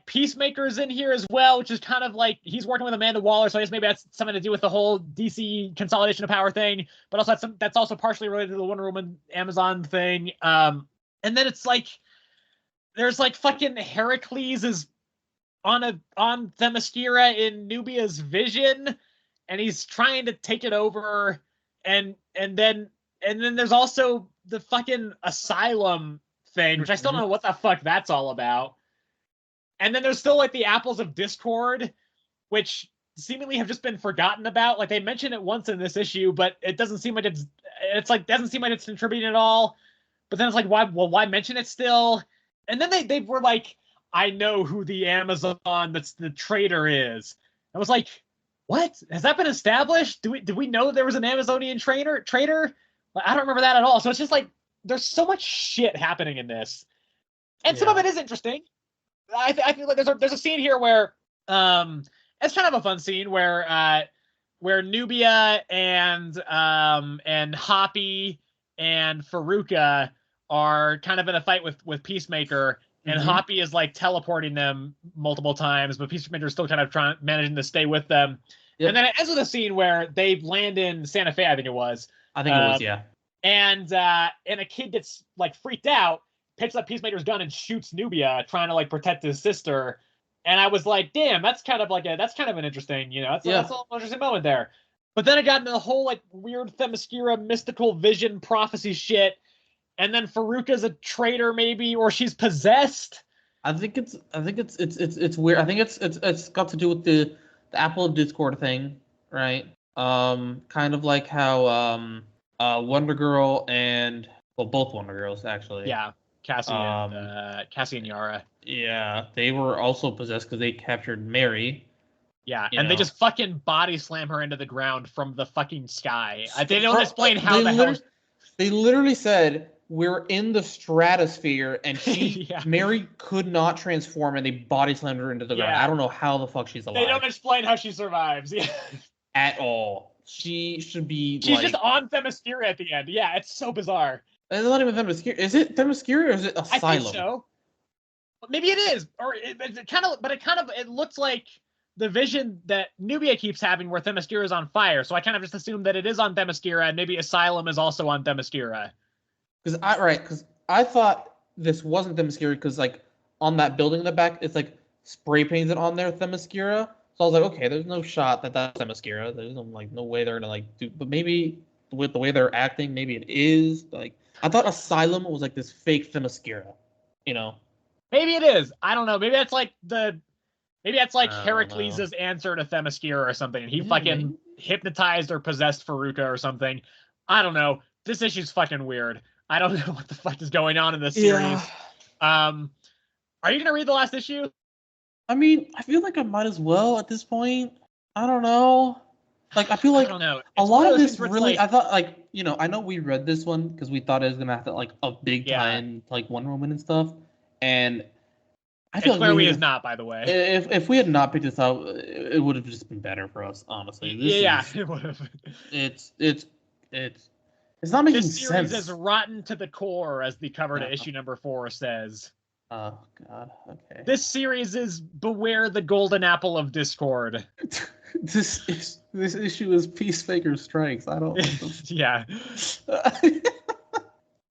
Peacemaker's in here as well, which is kind of like he's working with Amanda Waller, so I guess maybe that's something to do with the whole DC consolidation of power thing. But also that's also partially related to the Wonder Woman Amazon thing. And then it's like there's like fucking Heracles is on Themyscira in Nubia's vision, and he's trying to take it over, and then there's also the fucking asylum thing, which I still don't know what the fuck that's all about. And then there's still like the Apples of Discord, which seemingly have just been forgotten about. Like they mention it once in this issue, but it doesn't seem like it's contributing at all. But then it's like, why mention it still? And then they were like, I know who the Amazon that's the traitor is. I was like, What? Has that been established? Do we know there was an Amazonian traitor? Like, I don't remember that at all. So it's just like there's so much shit happening in this, and some of it is interesting. I feel like there's a scene here where it's kind of a fun scene where Nubia and Hoppy and Faruka are kind of in a fight with Peacemaker, and Hoppy is like teleporting them multiple times, but Peacemaker is still kind of managing to stay with them. Yep. And then it ends with a scene where they land in Santa Fe, I think it was. Yeah. And a kid gets like freaked out, picks up Peacemaker's gun and shoots Nubia, trying to like protect his sister. And I was like, damn, that's kind of an interesting, that's an interesting moment there. But then I got into the whole like weird Themyscira mystical vision prophecy shit. And then Faruka's a traitor, maybe, or she's possessed. I think it's weird. I think it's got to do with the Apple of Discord thing, right? Kind of like how Wonder Girl and both Wonder Girls actually. Yeah, Cassie and Yara. Yeah, they were also possessed because they captured Mary. Yeah, and they just fucking body slam her into the ground from the fucking sky. They don't explain how the hell. They literally said we're in the stratosphere, and Mary could not transform, and they body slammed her into the ground. I don't know how the fuck she's alive. They don't explain how she survives. Yeah. At all. She should be. She's just on Themyscira at the end. Yeah, it's so bizarre. It's not even Themyscira. Is it Themyscira or is it Asylum? I think so. Maybe it is, or it looks like the vision that Nubia keeps having where Themyscira is on fire. So I kind of just assumed that it is on Themyscira, and maybe Asylum is also on Themyscira. Because I thought this wasn't Themyscira because like on that building in the back, it's like spray painted on there Themyscira. So I was like, okay, there's no shot that that's Themyscira. There's no way they're gonna like do. But maybe with the way they're acting, maybe it is. Like I thought Asylum was like this fake Themyscira, Maybe it is. I don't know. Maybe that's like Heracles' answer to Themyscira or something. And he fucking hypnotized or possessed Faruka or something. I don't know. This issue's fucking weird. I don't know what the fuck is going on in this series. Are you gonna read the last issue? I mean, I feel like I might as well at this point. I don't know. Like, I feel like I don't know. A lot of this really, I thought, like, I know we read this one because we thought it was gonna have to like a big time like Wonder Woman and stuff, and I feel like clearly is not. By the way, if we had not picked this up, it would have just been better for us, honestly. It would have. It's not making sense. This series sense. is rotten to the core, as the cover to issue number 4 says. Oh God. Okay. This series is beware the golden apple of discord. This issue is Peacemaker Strikes. I don't. Yeah.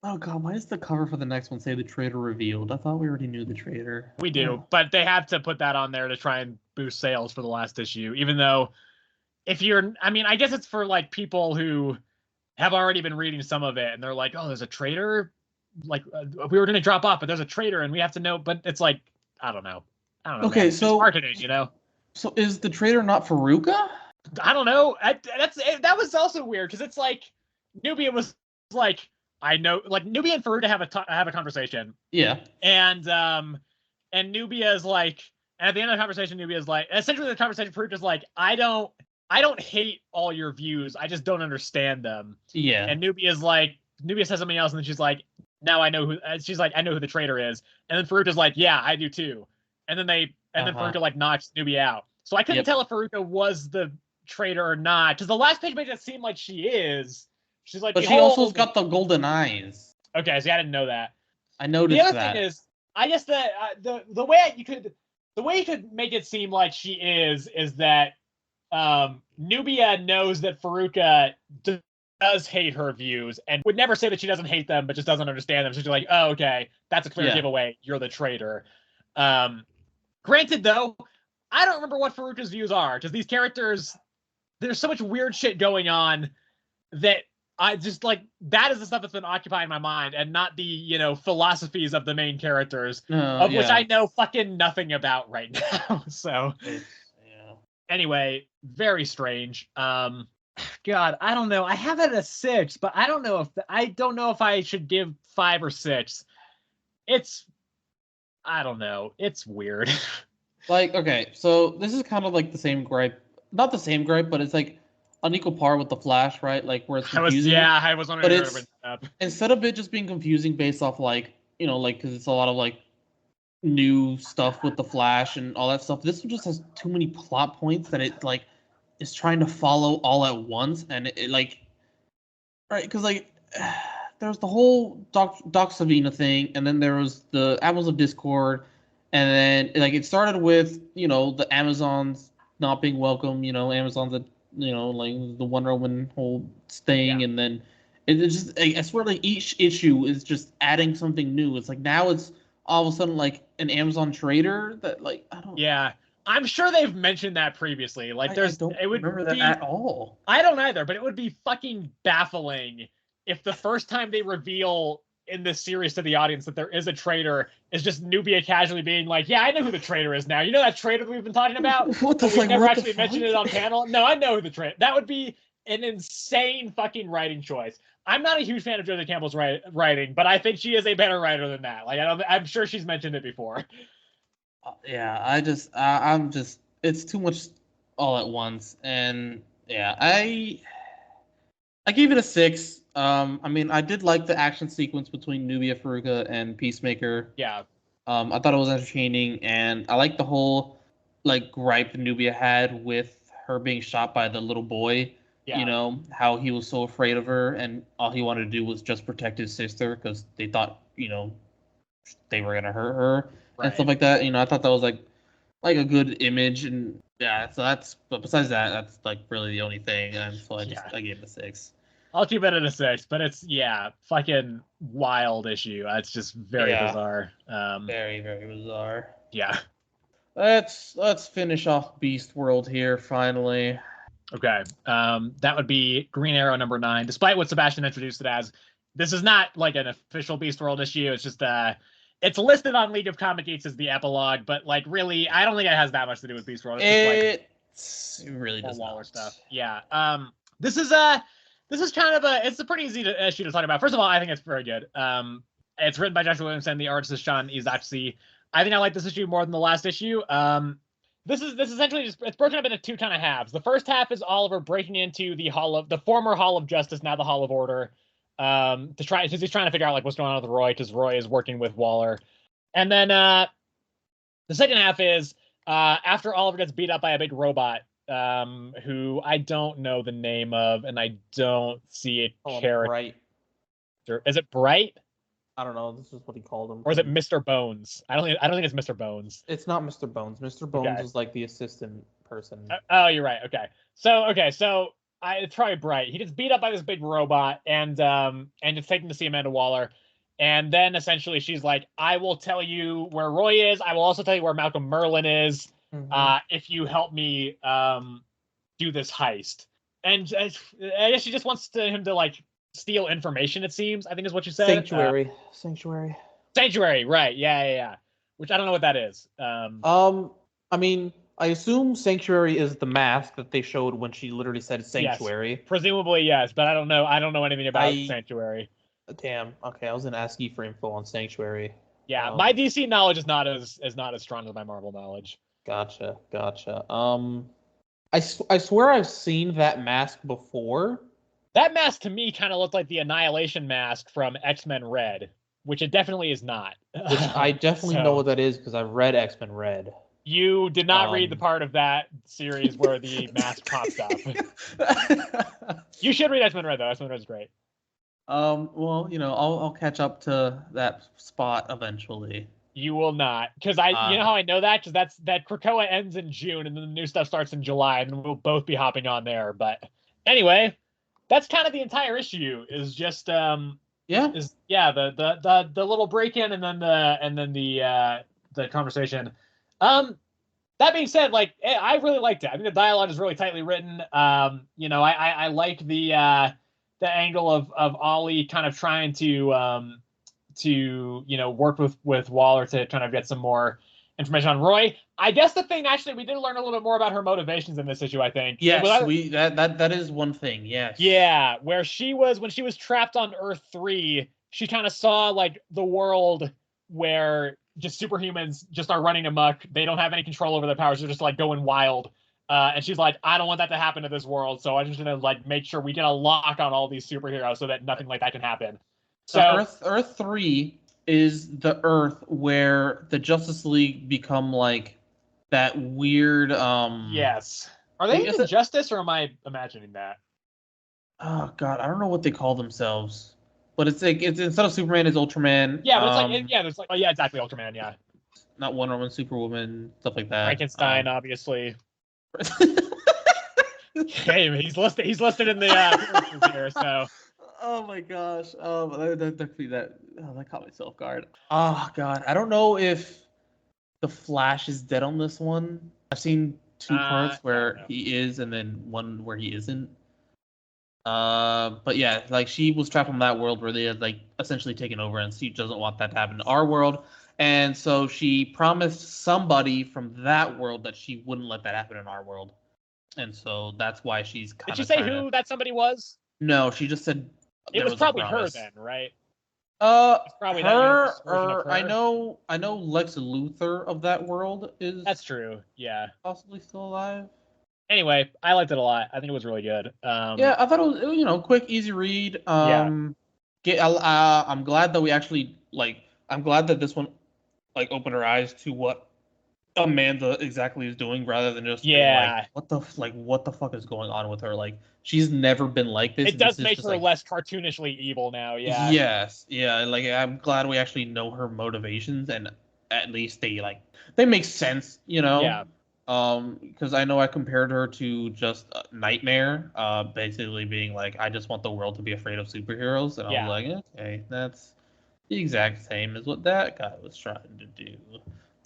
Oh God, why does the cover for the next one say the traitor revealed? I thought we already knew the traitor. We do, but they have to put that on there to try and boost sales for the last issue. Even though, I guess it's for like people who have already been reading some of it and they're like, oh, there's a traitor. Like we were going to drop off, but there's a traitor and we have to know. But it's like, I don't know. Okay, man. So it's marketing, So is the traitor not Faruka? I don't know. That was also weird because it's like Nubia was like, I know, like Nubia and Faruka have a conversation. Yeah. And Nubia is like, and at the end of the conversation, Nubia is like, essentially the conversation, Faruka's like, I don't hate all your views. I just don't understand them. Yeah. And Nubia says something else, and then she's like, now I know who. She's like, I know who the traitor is. And then Faruka's like, yeah, I do too. And then then Faruka like knocks Nubia out. So I couldn't tell if Faruka was the traitor or not, because the last page makes it seem like she is. She's like, but she also's got the golden eyes. Okay, see, I didn't know that. I noticed that. The other thing is, I guess that the way you could make it seem like she is that Nubia knows that Faruka does hate her views and would never say that she doesn't hate them, but just doesn't understand them. So she's like, oh, okay, that's a clear giveaway. You're the traitor. Granted, though, I don't remember what Faruka's views are, because these characters, there's so much weird shit going on that I just like, that is the stuff that's been occupying my mind, and not the, philosophies of the main characters, which I know fucking nothing about right now. So, anyway, very strange. God, I don't know. I have it at a 6, but I don't know if I should give 5 or 6. I don't know. It's weird. Like, okay, so this is kind of like the same gripe not the same gripe, but it's like on equal par with the Flash, right? Like where it's confusing. I was wondering But if you were it's gonna bring instead of it just being confusing based off like like because it's a lot of like new stuff with the Flash and all that stuff. This one just has too many plot points that it like is trying to follow all at once, and it like right because like there's the whole Doc Savina thing, and then there was the Apples of Discord, and then like it started with the Amazons not being welcome. Amazons that like the Wonder Woman whole thing, Yeah. and then it's just I swear like each issue is just adding something new. It's like now it's all of a sudden like an Amazon trader that like I don't. Yeah, I'm sure they've mentioned that previously. Like, I don't it would remember that be, at all. I don't either, but it would be fucking baffling if the first time they reveal in this series to the audience that there is a traitor is just Nubia casually being like, "Yeah, I know who the traitor is now. You know that traitor that we've been talking about? What the But we've fuck? never What the actually mentioned fuck? it on panel. No, I know who the traitor." That would be an insane fucking writing choice. I'm not a huge fan of Joseph Campbell's writing, but I think she is a better writer than that. Like, I'm sure she's mentioned it before. Yeah, I'm just it's too much all at once, and yeah, I gave it a 6. I mean, I did like the action sequence between Nubia Faruka and Peacemaker. Yeah. I thought it was entertaining, and I like the whole like gripe Nubia had with her being shot by the little boy. Yeah. How he was so afraid of her, and all he wanted to do was just protect his sister because they thought they were gonna hurt her and stuff Right. like that. I thought that was like a good image, and yeah. So but besides that, that's like really the only thing, and so I gave it a 6. I'll keep it at a 6, but it's fucking wild issue. It's just very bizarre. Very, very bizarre. Yeah. Let's finish off Beast World here finally. Okay. That would be Green Arrow number 9. Despite what Sebastian introduced it as, this is not like an official Beast World issue. It's just it's listed on League of Comic Geeks as the epilogue, but like really, I don't think it has that much to do with Beast World. It really does Waller not. stuff. Yeah. This is kind of it's a pretty easy issue to talk about. First of all, I think it's very good. It's written by Joshua Williamson. The artist is Sean Izaakse. I think I like this issue more than the last issue. This essentially it's broken up into two kind of halves. The first half is Oliver breaking into the former Hall of Justice, now the Hall of Order, because he's trying to figure out like what's going on with Roy, because Roy is working with Waller. And then the second half is after Oliver gets beat up by a big robot, who I don't know the name of, and I don't see a character. Bright. Is it Bright? I don't know. This is what he called him. Or is it Mr. Bones? I don't think it's Mr. Bones. It's not Mr. Bones. Mr. Bones is like the assistant person. Oh, you're right. Okay. So it's probably Bright. He gets beat up by this big robot, and it's taken to see Amanda Waller. And then essentially she's like, "I will tell you where Roy is. I will also tell you where Malcolm Merlin is, if you help me do this heist." And I guess she just wants him to like steal information, it seems. I think is what you said. Sanctuary, right. Yeah. Which I don't know what that is. I mean, I assume Sanctuary is the mask that they showed when she literally said Sanctuary. Yes, presumably, yes, but I don't know anything about Sanctuary. Damn. Okay, I was gonna ask you for info on Sanctuary. Yeah, my DC knowledge is not as strong as my Marvel knowledge. Gotcha. I swear I've seen that mask before. That mask to me kind of looked like the Annihilation mask from X-Men Red, which it definitely is not. Which I definitely know what that is because I've read X-Men Red. You did not read the part of that series where the mask pops up. You should read X-Men Red though. X-Men Red is great. Well, I'll catch up to that spot eventually. You will not, because you know how I know that? Because that Krakoa ends in June, and then the new stuff starts in July, and we'll both be hopping on there. But anyway, that's kind of the entire issue. Is just the little break-in, and then the conversation. That being said, like I really liked it. I think the dialogue is really tightly written. I like the angle of Ollie kind of trying to work with Waller to kind of get some more information on Roy. I guess the thing actually we did learn a little bit more about her motivations in this issue. I think. Yes, that is one thing. Yes. Yeah, where when she was trapped on Earth 3, she kind of saw like the world where just superhumans just are running amok. They don't have any control over their powers. They're just like going wild. And she's like, I don't want that to happen to this world, so I'm just gonna like make sure we get a lock on all these superheroes so that nothing like that can happen. So Earth 3 is the Earth where the Justice League become like that weird. Yes. Are they is in it- Justice, or am I imagining that? Oh God, I don't know what they call themselves, but it's like it's instead of Superman, it's Ultraman. Yeah, but it's like there's like exactly Ultraman, yeah. Not Wonder Woman, Superwoman, stuff like that. Frankenstein, obviously. Hey, he's listed in the appearances here, so. Oh my gosh. That caught me off guard. Oh God, I don't know if the Flash is dead on this one. I've seen two parts where he is, and then one where he isn't. But yeah, like she was trapped in that world where they had like essentially taken over, and she doesn't want that to happen in our world. And so she promised somebody from that world that she wouldn't let that happen in our world. And so that's why she's kind of. Did she say who that somebody was? No, she just said it was probably her then, right? Probably her, or I know Lex Luthor of that world is. That's true. Yeah. Possibly still alive. Anyway, I liked it a lot. I think it was really good. Yeah, I thought it was quick, easy read. I'm glad that we actually I'm glad that this one opened our eyes to what Amanda exactly is doing, rather than just what the fuck is going on with her? Like, she's never been like this. It does make her less cartoonishly evil now. Yeah. Yes. Yeah. Like, I'm glad we actually know her motivations, and at least they make sense. Yeah. Because I know I compared her to just Nightmare, basically being like, I just want the world to be afraid of superheroes, and I was like, okay, that's the exact same as what that guy was trying to do.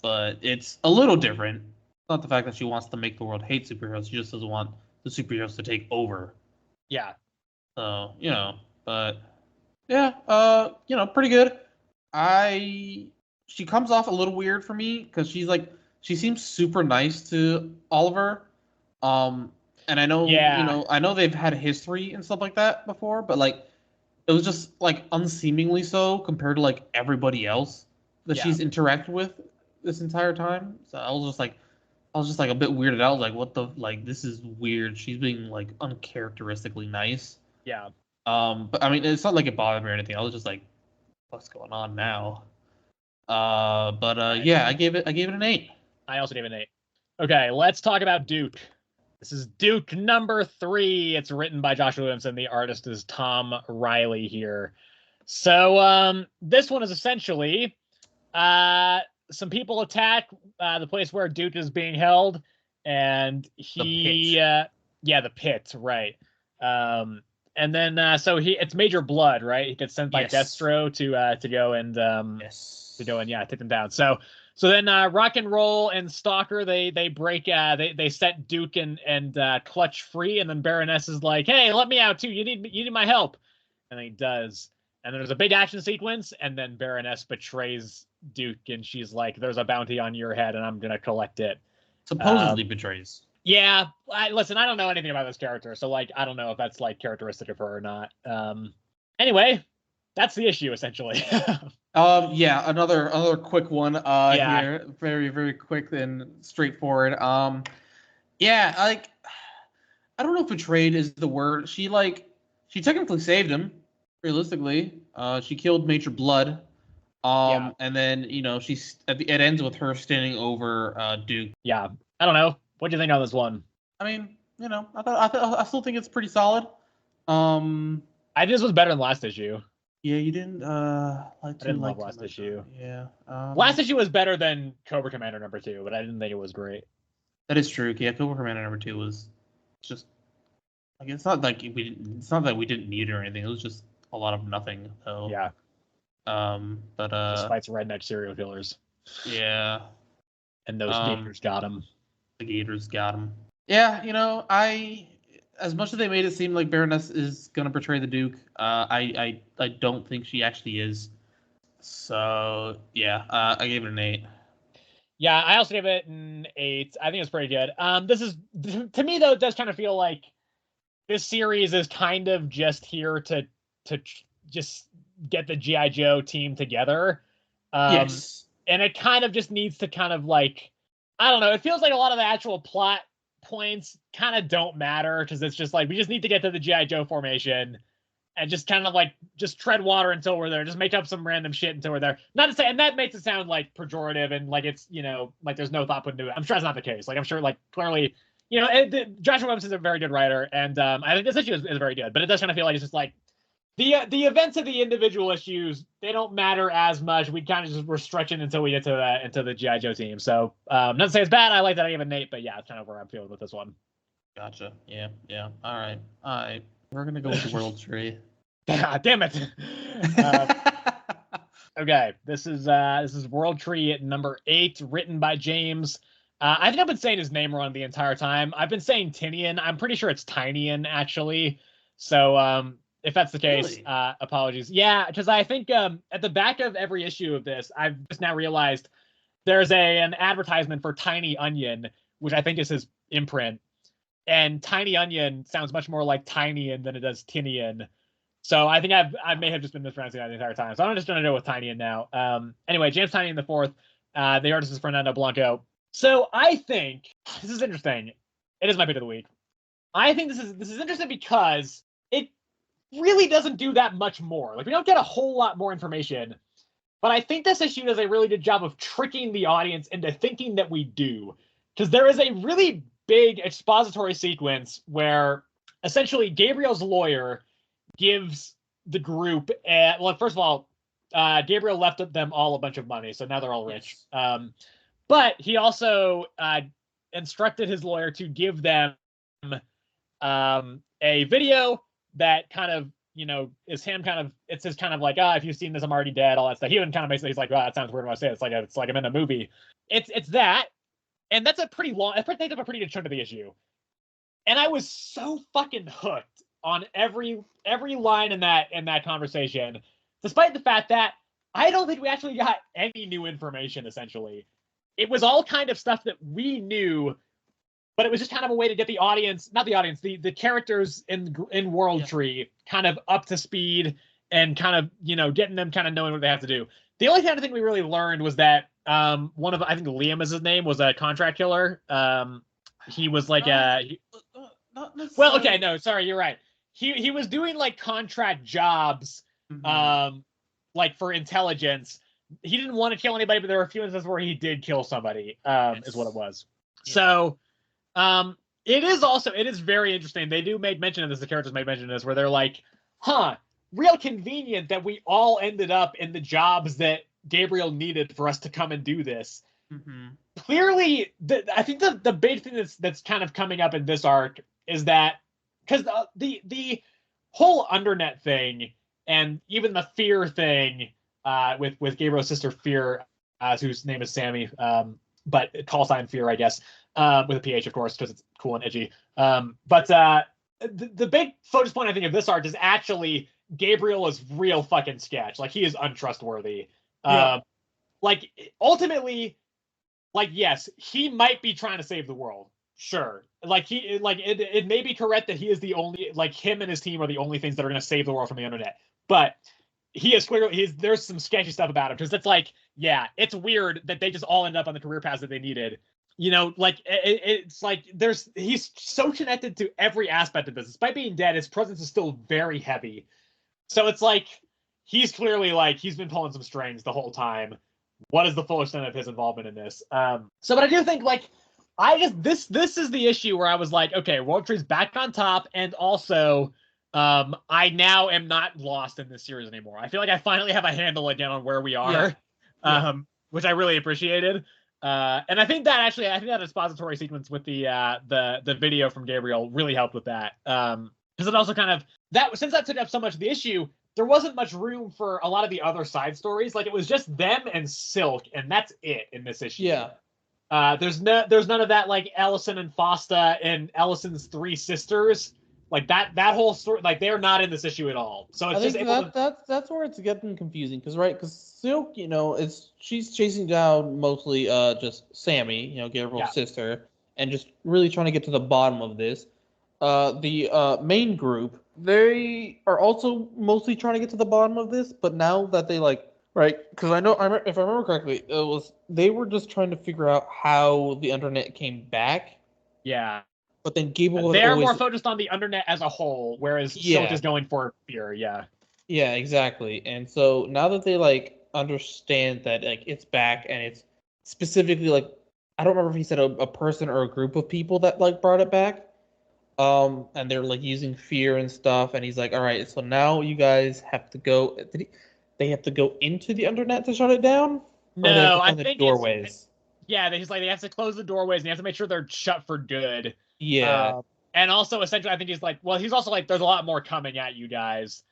But it's a little different. It's not the fact that she wants to make the world hate superheroes. She just doesn't want the superheroes to take over. Yeah. So, but yeah, pretty good. She comes off a little weird for me because she seems super nice to Oliver. And I know, I know they've had history and stuff like that before, but it was just unseemingly so compared to everybody else that she's interacted with this entire time. So I was just a bit weirded out. I was like, what the, this is weird. She's being uncharacteristically nice. Yeah. But I mean, it's not like it bothered me or anything. I was just like, what's going on now? Yeah, I gave it an 8. I also gave it an 8. Okay, let's talk about Duke. This is Duke number 3. It's written by Joshua Williamson. The artist is Tom Riley here. So this one is essentially some people attack the place where Duke is being held, and the pit, right? And then so it's Major Blood, right? He gets sent by Destro to go and take them down. So then Rock and Roll and Stalker they break they set Duke and Clutch free, and then Baroness is like, hey, let me out too. You need my help, and he does. And then there's a big action sequence, and then Baroness betrays Duke, and she's like, there's a bounty on your head, and I'm gonna collect it. Supposedly betrays. Yeah, listen, I don't know anything about this character, so I don't know if that's characteristic of her or not. Anyway, that's the issue essentially. Yeah, another quick one here, very very quick and straightforward. Yeah, I don't know if betrayed is the word. She technically saved him. Realistically, she killed Major Blood. And then it ends with her standing over Duke. Yeah, I don't know. What do you think on this one? I mean, I still think it's pretty solid. I think this was better than last issue. Yeah, you didn't I didn't love last issue. Yeah. Last issue was better than Cobra Commander number 2, but I didn't think it was great. That is true. Yeah, Cobra Commander number 2 was just it's not that we didn't need it or anything. It was just a lot of nothing. So yeah. But just fights redneck serial killers. Yeah. And those gators got him. The gators got him. Yeah, as much as they made it seem like Baroness is gonna betray the Duke, I don't think she actually is. So yeah, I gave it an 8. Yeah, I also gave it an 8. I think it's pretty good. This is, to me though, it does kind of feel like this series is kind of just here to just get the G.I. Joe team together. Yes. And it kind of just needs to kind of I don't know, it feels like a lot of the actual plot points kind of don't matter because it's just like we just need to get to the G.I. Joe formation and just kind of like just tread water until we're there. Just make up some random shit until we're there. Not to say, and that makes it sound like pejorative and like it's, you know, like there's no thought put into it. I'm sure that's not the case. Like I'm sure like clearly, you know, Joshua Williams is a very good writer, and I think this issue is very good. But it does kind of feel like it's just like the events of the individual issues, they don't matter as much. We kind of just we're stretching until we get to into the G.I. Joe team. So not to say it's bad. I like that I gave it Nate, but yeah, it's kind of where I'm feeling with this one. Gotcha. Yeah. All right. We're gonna go with the World Tree. Damn it. Okay, this is World Tree at number 8, written by James. I think I've been saying his name wrong the entire time. I've been saying Tinian. I'm pretty sure it's Tinian actually. So if that's the case, Really? Apologies. Yeah, because I think at the back of every issue of this, I've just now realized there's an advertisement for Tiny Onion, which I think is his imprint. And Tiny Onion sounds much more like Tinian than it does Tinian. So I think I may have just been mispronouncing that the entire time. So I'm just going to go with Tinian now. Anyway, James Tinian the fourth. The artist is Fernando Blanco. So I think this is interesting. It is my pick of the week. I think this is interesting because it really doesn't do that much more. Like we don't get a whole lot more information. But I think this issue does a really good job of tricking the audience into thinking that we do. Because there is a really big expository sequence where essentially Gabriel's lawyer gives the group well, first of all, Gabriel left them all a bunch of money, so now they're all rich. But he also instructed his lawyer to give them a video that kind of, you know, is him kind of, it's his kind of like, if you've seen this, I'm already dead, all that stuff. He even kind of basically, he's like, that sounds weird when I say it. It's like I'm in a movie. It's that. And that's a pretty long, that takes up a pretty good chunk of the issue. And I was so fucking hooked on every line in that conversation, despite the fact that I don't think we actually got any new information, essentially. It was all kind of stuff that we knew, but it was just kind of a way to get the audience, not the audience, the characters in World Tree kind of up to speed and kind of, you know, getting them kind of knowing what they have to do. The only kind of thing we really learned was that one of, I think Liam is his name, was a contract killer. He was like well, okay, no, sorry, you're right. He was doing like contract jobs, like for intelligence. He didn't want to kill anybody, but there were a few instances where he did kill somebody, is what it was. Yeah. So it is very interesting. They do make mention of this, the characters make mention of this, where they're like, real convenient that we all ended up in the jobs that Gabriel needed for us to come and do this. Clearly, I think the big thing that's kind of coming up in this arc is that, because the whole Undernet thing and even the Fear thing with Gabriel's sister Fear, whose name is Sammy, but call sign Fear, I guess, with a PH, of course, because it's cool and edgy. But the big focus point, I think, of this arc is actually Gabriel is real fucking sketch. Like, he is untrustworthy. Like, ultimately, like, yes, he might be trying to save the world. Sure. Like, it may be correct that he is the only, like, him and his team are the only things that are going to save the world from the internet. But he is clearly, there's some sketchy stuff about him, because it's like, yeah, it's weird that they just all end up on the career paths that they needed. You know, like, it's like, he's so connected to every aspect of this. Despite being dead, his presence is still very heavy. So it's like, he's clearly, like, he's been pulling some strings the whole time. What is the full extent of his involvement in this? So, but I do think, like, this is the issue where I was like, okay, World Tree's back on top, and also, I now am not lost in this series anymore. I feel like I finally have a handle again on where we are, which I really appreciated. And I think that expository sequence with the video from Gabriel really helped with that. Because it also kind of, since that took up so much of the issue, there wasn't much room for a lot of the other side stories. Like, it was just them and Silk, and that's it in this issue. Yeah. There's none of that, like, Ellison and Fosta and Ellison's 3 sisters. Like, that whole story, like, they're not in this issue at all. So it's that's where it's getting confusing, because Silk, you know, she's chasing down mostly just Sammy, you know, Gabriel's sister, and just really trying to get to the bottom of this. The main group, they are also mostly trying to get to the bottom of this, but now that they, like, right, because if I remember correctly, they were just trying to figure out how the internet came back. Yeah. But then Gable had they're always... more focused on the Undernet as a whole, whereas Silk is going for fear. Yeah. Yeah, exactly. And so now that they like understand that like it's back and it's specifically like I don't remember if he said a person or a group of people that like brought it back. And they're like using fear and stuff, and he's like, all right, so now you guys have to go. They have to go into the Undernet to shut it down? Or they have No, to I open the think doorways? yeah, they have to close the doorways and they have to make sure they're shut for good. Yeah. And also, essentially, I think he's like, well, he's also like, there's a lot more coming at you guys,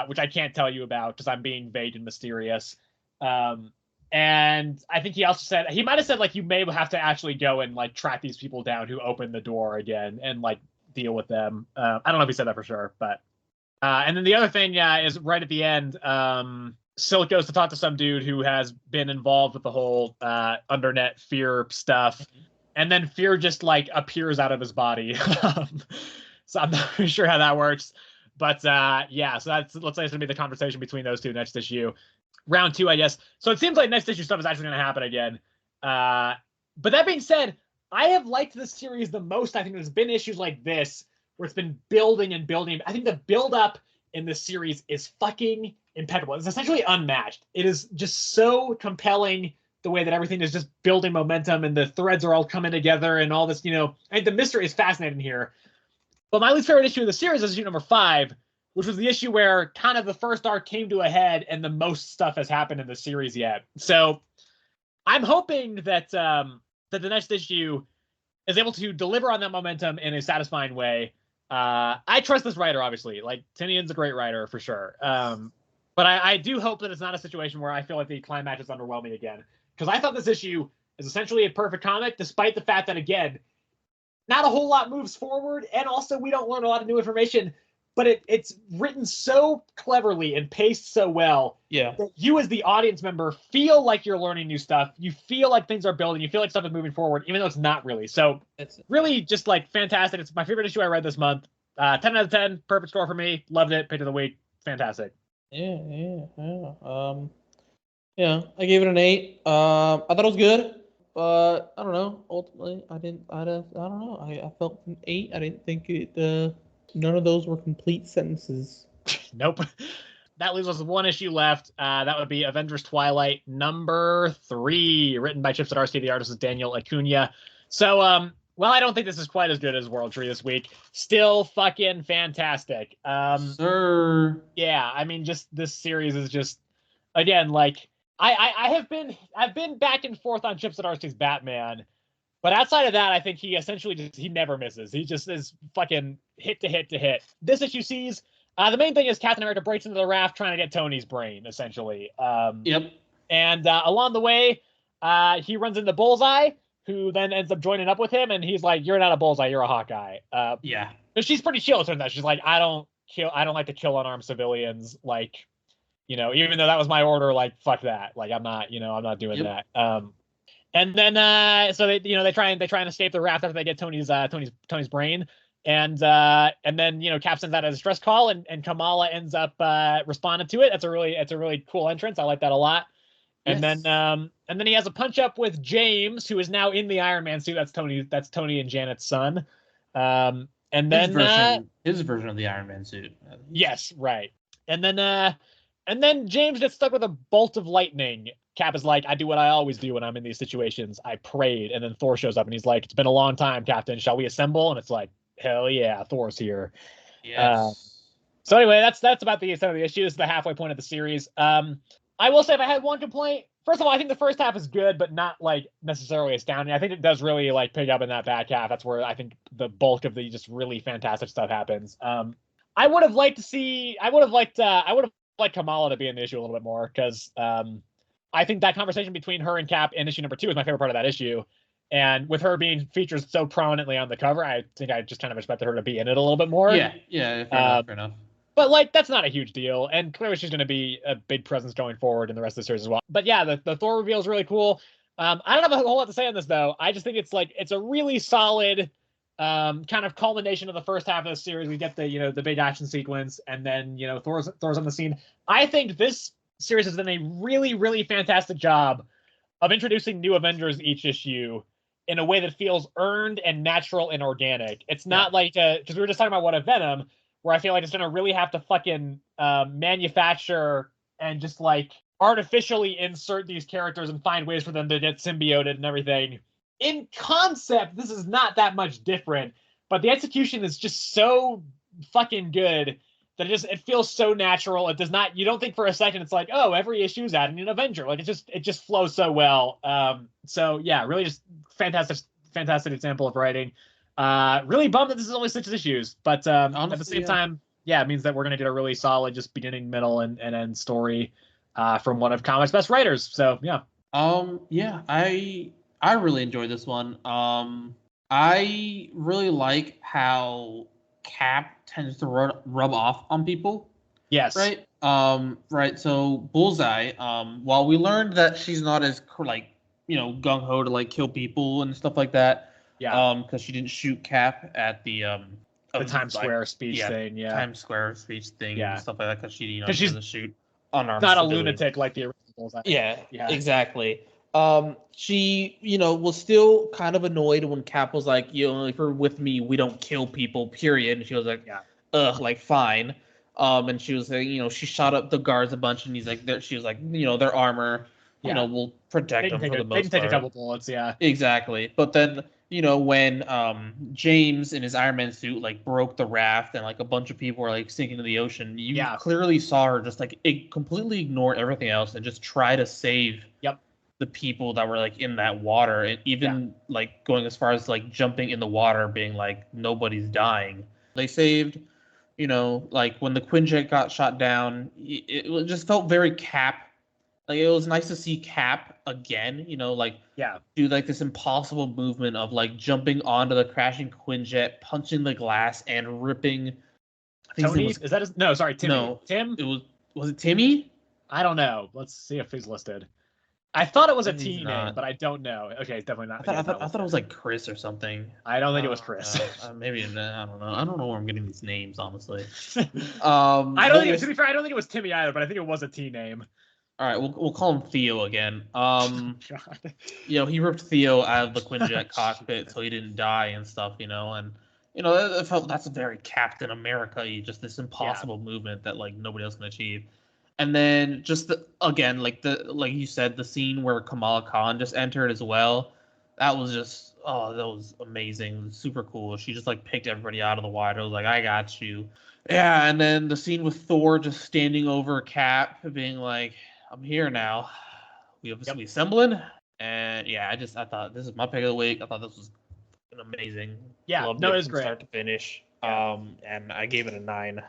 which I can't tell you about because I'm being vague and mysterious. And I think he also said, he might have said, like, you may have to actually go and, like, track these people down who opened the door again and, like, deal with them. I don't know if he said that for sure, but. And then the other thing is right at the end, Silk goes to talk to some dude who has been involved with the whole Undernet fear stuff. And then fear just like appears out of his body. So I'm not really sure how that works. But yeah, so let's say it's going to be the conversation between those two next issue. Round 2, I guess. So it seems like next issue stuff is actually going to happen again. But that being said, I have liked this series the most. I think there's been issues like this where it's been building and building. I think the build up in this series is fucking impeccable. It's essentially unmatched. It is just so compelling the way that everything is just building momentum and the threads are all coming together and all this, you know, and the mystery is fascinating here. But my least favorite issue of the series is issue number 5, which was the issue where kind of the first arc came to a head and the most stuff has happened in the series yet. So I'm hoping that that the next issue is able to deliver on that momentum in a satisfying way. I trust this writer, obviously. Like, Tinian's a great writer for sure. But I do hope that it's not a situation where I feel like the climax is underwhelming again. Because I thought this issue is essentially a perfect comic, despite the fact that, again, not a whole lot moves forward, and also we don't learn a lot of new information, but it's written so cleverly and paced so well that you as the audience member feel like you're learning new stuff. You feel like things are building. You feel like stuff is moving forward, even though it's not really. So it's really just like fantastic. It's my favorite issue I read this month. 10 out of 10, perfect score for me. Loved it. Pick of the week. Fantastic. Yeah. Yeah, I gave it an 8. I thought it was good, but I don't know. Ultimately, I don't know. I felt an 8. I didn't think it. None of those were complete sentences. Nope. That leaves us with one issue left. That would be Avengers Twilight number 3, written by Chip Zdarsky. The artist is Daniel Acuna. So, well, I don't think this is quite as good as World Tree this week. Still fucking fantastic. Sir. Yeah, I mean, just this series is just, again, like, I've been back and forth on Chip Zdarsky's Batman, but outside of that, I think he essentially he never misses. He just is fucking hit to hit to hit. This issue sees the main thing is Captain America breaks into the raft trying to get Tony's brain, essentially. Yep. And along the way, he runs into Bullseye, who then ends up joining up with him, and he's like, "You're not a Bullseye, you're a Hawkeye." Yeah. But she's pretty chill. It turns out she's like, "I don't like to kill unarmed civilians. Like, you know, even though that was my order, like, fuck that. Like, I'm not doing that." And then so they try and escape the raft after they get Tony's brain. And then, you know, Cap sends out a distress call and Kamala ends up responding to it. It's a really cool entrance. I like that a lot. And then he has a punch up with James, who is now in the Iron Man suit. That's Tony and Janet's son. And then his version of the Iron Man suit. Yes, right. And then James gets stuck with a bolt of lightning. Cap is like, "I do what I always do when I'm in these situations. I prayed." And then Thor shows up and he's like, "It's been a long time, Captain. Shall we assemble?" And it's like, hell yeah, Thor's here. Yes. So anyway, that's about the extent of the issues, the halfway point of the series. I will say, if I had one complaint, first of all, I think the first half is good, but not like necessarily astounding. I think it does really like pick up in that back half. That's where I think the bulk of the just really fantastic stuff happens. I would have liked Kamala to be in the issue a little bit more, because I think that conversation between her and Cap in issue number 2 is my favorite part of that issue. And with her being featured so prominently on the cover, I think I just kind of expected her to be in it a little bit more. Yeah, fair enough. But, like, that's not a huge deal. And clearly she's going to be a big presence going forward in the rest of the series as well. But yeah, the Thor reveal is really cool. I don't have a whole lot to say on this, though. I just think it's a really solid kind of culmination of the first half of the series. We get the big action sequence, and then, Thor's on the scene. I think this series has done a really, really fantastic job of introducing new Avengers each issue, in a way that feels earned and natural and organic. It's not like because we were just talking about What If Venom, where I feel like it's gonna really have to fucking manufacture and just like artificially insert these characters and find ways for them to get symbioted and everything. In concept, this is not that much different, but the execution is just so fucking good that it feels so natural. It does not, you don't think for a second it's like, oh, every issue is adding an Avenger. Like it just flows so well. So yeah, really just fantastic example of writing. Really bummed that this is only 6 issues, but honestly, at the same time, yeah, it means that we're gonna get a really solid just beginning, middle, and end story from one of comics' best writers. So yeah. Yeah, I really enjoyed this one. I really like how Cap tends to rub off on people. Yes. Right. Right. So Bullseye. While we learned that she's not as like gung ho to like kill people and stuff like that. Yeah. Because she didn't shoot Cap at the Times Square speech thing. Yeah. Times Square speech thing. Yeah. And stuff like that. Because she she doesn't shoot unarmed. Not a lunatic like the original Bullseye. Yeah. Exactly. She, was still kind of annoyed when Cap was like, if you're with me, we don't kill people, period. And she was like, like, fine. And she was saying, she shot up the guards a bunch, and he's like, she was like, their armor, will protect them for the most part. They can take a couple bullets, yeah. Exactly. But then, when James in his Iron Man suit, like, broke the raft and, like, a bunch of people were, like, sinking to the ocean, you clearly saw her just, like, completely ignore everything else and just try to save the people that were like in that water, and even like going as far as like jumping in the water, being like, nobody's dying. They saved, like when the Quinjet got shot down, it just felt very Cap. Like it was nice to see Cap again, do like this impossible movement of like jumping onto the crashing Quinjet, punching the glass, and ripping. Tony, is that his? No, sorry, Timmy. No, Tim. Was it Timmy? I don't know. Let's see if he's listed. I thought it was a T name, but I don't know. Okay, it's definitely not. I thought it was like Chris or something. I don't think it was Chris. Maybe I don't know. I don't know where I'm getting these names, honestly. I don't think. To be fair, I don't think it was Timmy either, but I think it was a T name. All right, we'll call him Theo again. God. He ripped Theo out of the Quinjet cockpit so he didn't die and stuff. And that's a very Captain America. Just this impossible movement that like nobody else can achieve. And then just like you said, the scene where Kamala Khan just entered as well. That was just that was amazing, super cool. She just like picked everybody out of the water. I was like, I got you. Yeah, and then the scene with Thor just standing over Cap, being like, I'm here now. We assembling. And yeah, I thought this is my pick of the week. I thought this was an amazing. Yeah, loved it it was from great. Start to finish. And I gave it a 9.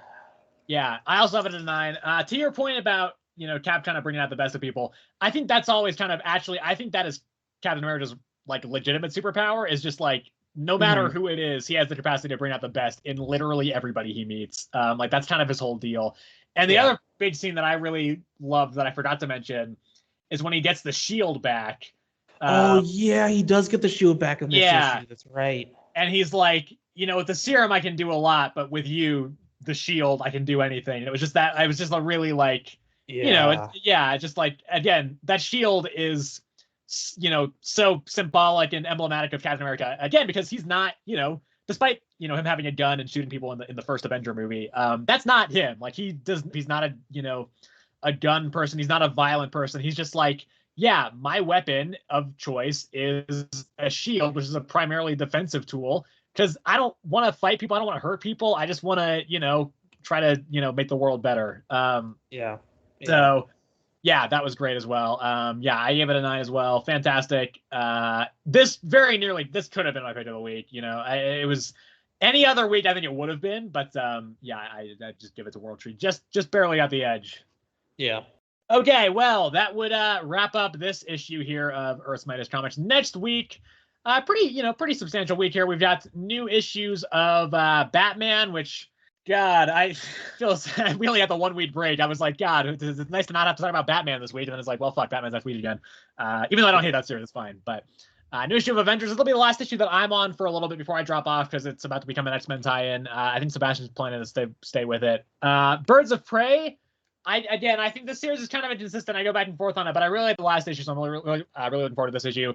Yeah, I also have it at a 9. To your point about, Cap kind of bringing out the best of people, I think that's always kind of I think that is Captain America's like legitimate superpower, is just like, no matter who it is, he has the capacity to bring out the best in literally everybody he meets. Like that's kind of his whole deal. And the other big scene that I really loved that I forgot to mention is when he gets the shield back. He does get the shield back in this issue. That's right. And he's like, with the serum I can do a lot, but with you, the shield, I can do anything. And it was just that I was just a really like, just like, again, that shield is, so symbolic and emblematic of Captain America, again, because he's not, despite, him having a gun and shooting people in the first Avenger movie, that's not him. Like he's not a gun person. He's not a violent person. He's just like, my weapon of choice is a shield, which is a primarily defensive tool. Because I don't want to fight people. I don't want to hurt people. I just want to, try to, make the world better. So, that was great as well. I gave it a 9 as well. Fantastic. This could have been my pick of the week. It was any other week. I think it would have been, but I just give it to World Tree. Just barely got the edge. Yeah. Okay, well, that would wrap up this issue here of Earth's Mightiest Comics. Next week. Pretty substantial week here. We've got new issues of Batman, which, God, I feel sad. We only had the 1 week break. I was like, God, it's nice to not have to talk about Batman this week. And then it's like, well, fuck, Batman's next week again. Even though I don't hate that series, it's fine. But new issue of Avengers. This will be the last issue that I'm on for a little bit before I drop off because it's about to become an X-Men tie-in. I think Sebastian's planning to stay with it. Birds of Prey. I think this series is kind of inconsistent. I go back and forth on it, but I really like the last issue, so I'm really looking forward to this issue.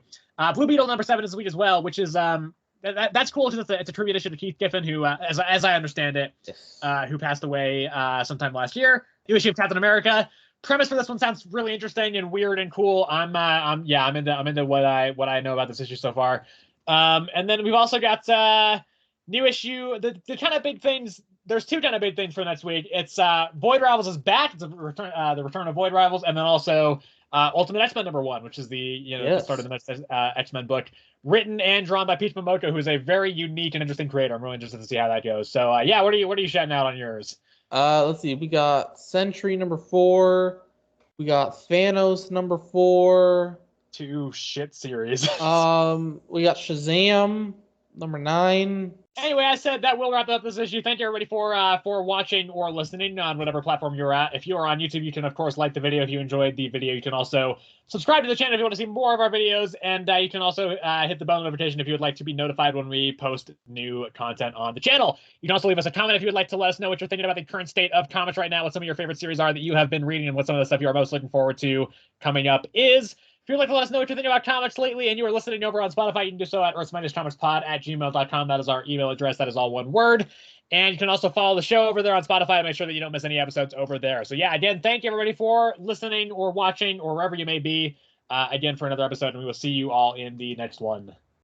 Blue Beetle number 7 is this week as well, which is that's cool because it's a tribute issue to Keith Giffen, who, as I understand it, Yes. who passed away sometime last year. New issue of Captain America. Premise for this one sounds really interesting and weird and cool. I'm into what I know about this issue so far. And then we've also got new issue. The kind of big things. There's two kind of big things for next week. It's Void Rivals is back. It's the return of Void Rivals, and then also Ultimate X-Men number 1, which is the start of the next X-Men book, written and drawn by Peach Momoko, who's a very unique and interesting creator. I'm really interested to see how that goes. So what are you shouting out on yours? Let's see. We got Sentry number 4. We got Thanos number 4. 2 shit series. We got Shazam number 9. Anyway, I said that will wrap up this issue. Thank you, everybody, for watching or listening on whatever platform you're at. If you are on YouTube, you can, of course, like the video if you enjoyed the video. You can also subscribe to the channel if you want to see more of our videos, and you can also hit the bell notification if you would like to be notified when we post new content on the channel. You can also leave us a comment if you would like to let us know what you're thinking about the current state of comics right now, what some of your favorite series are that you have been reading, and what some of the stuff you are most looking forward to coming up is. If you'd like to let us know what you're thinking about comics lately and you are listening over on Spotify, you can do so at earths-comicspod@gmail.com. That is our email address. That is all one word. And you can also follow the show over there on Spotify to make sure that you don't miss any episodes over there. So yeah, again, thank you everybody for listening or watching or wherever you may be again for another episode. And we will see you all in the next one.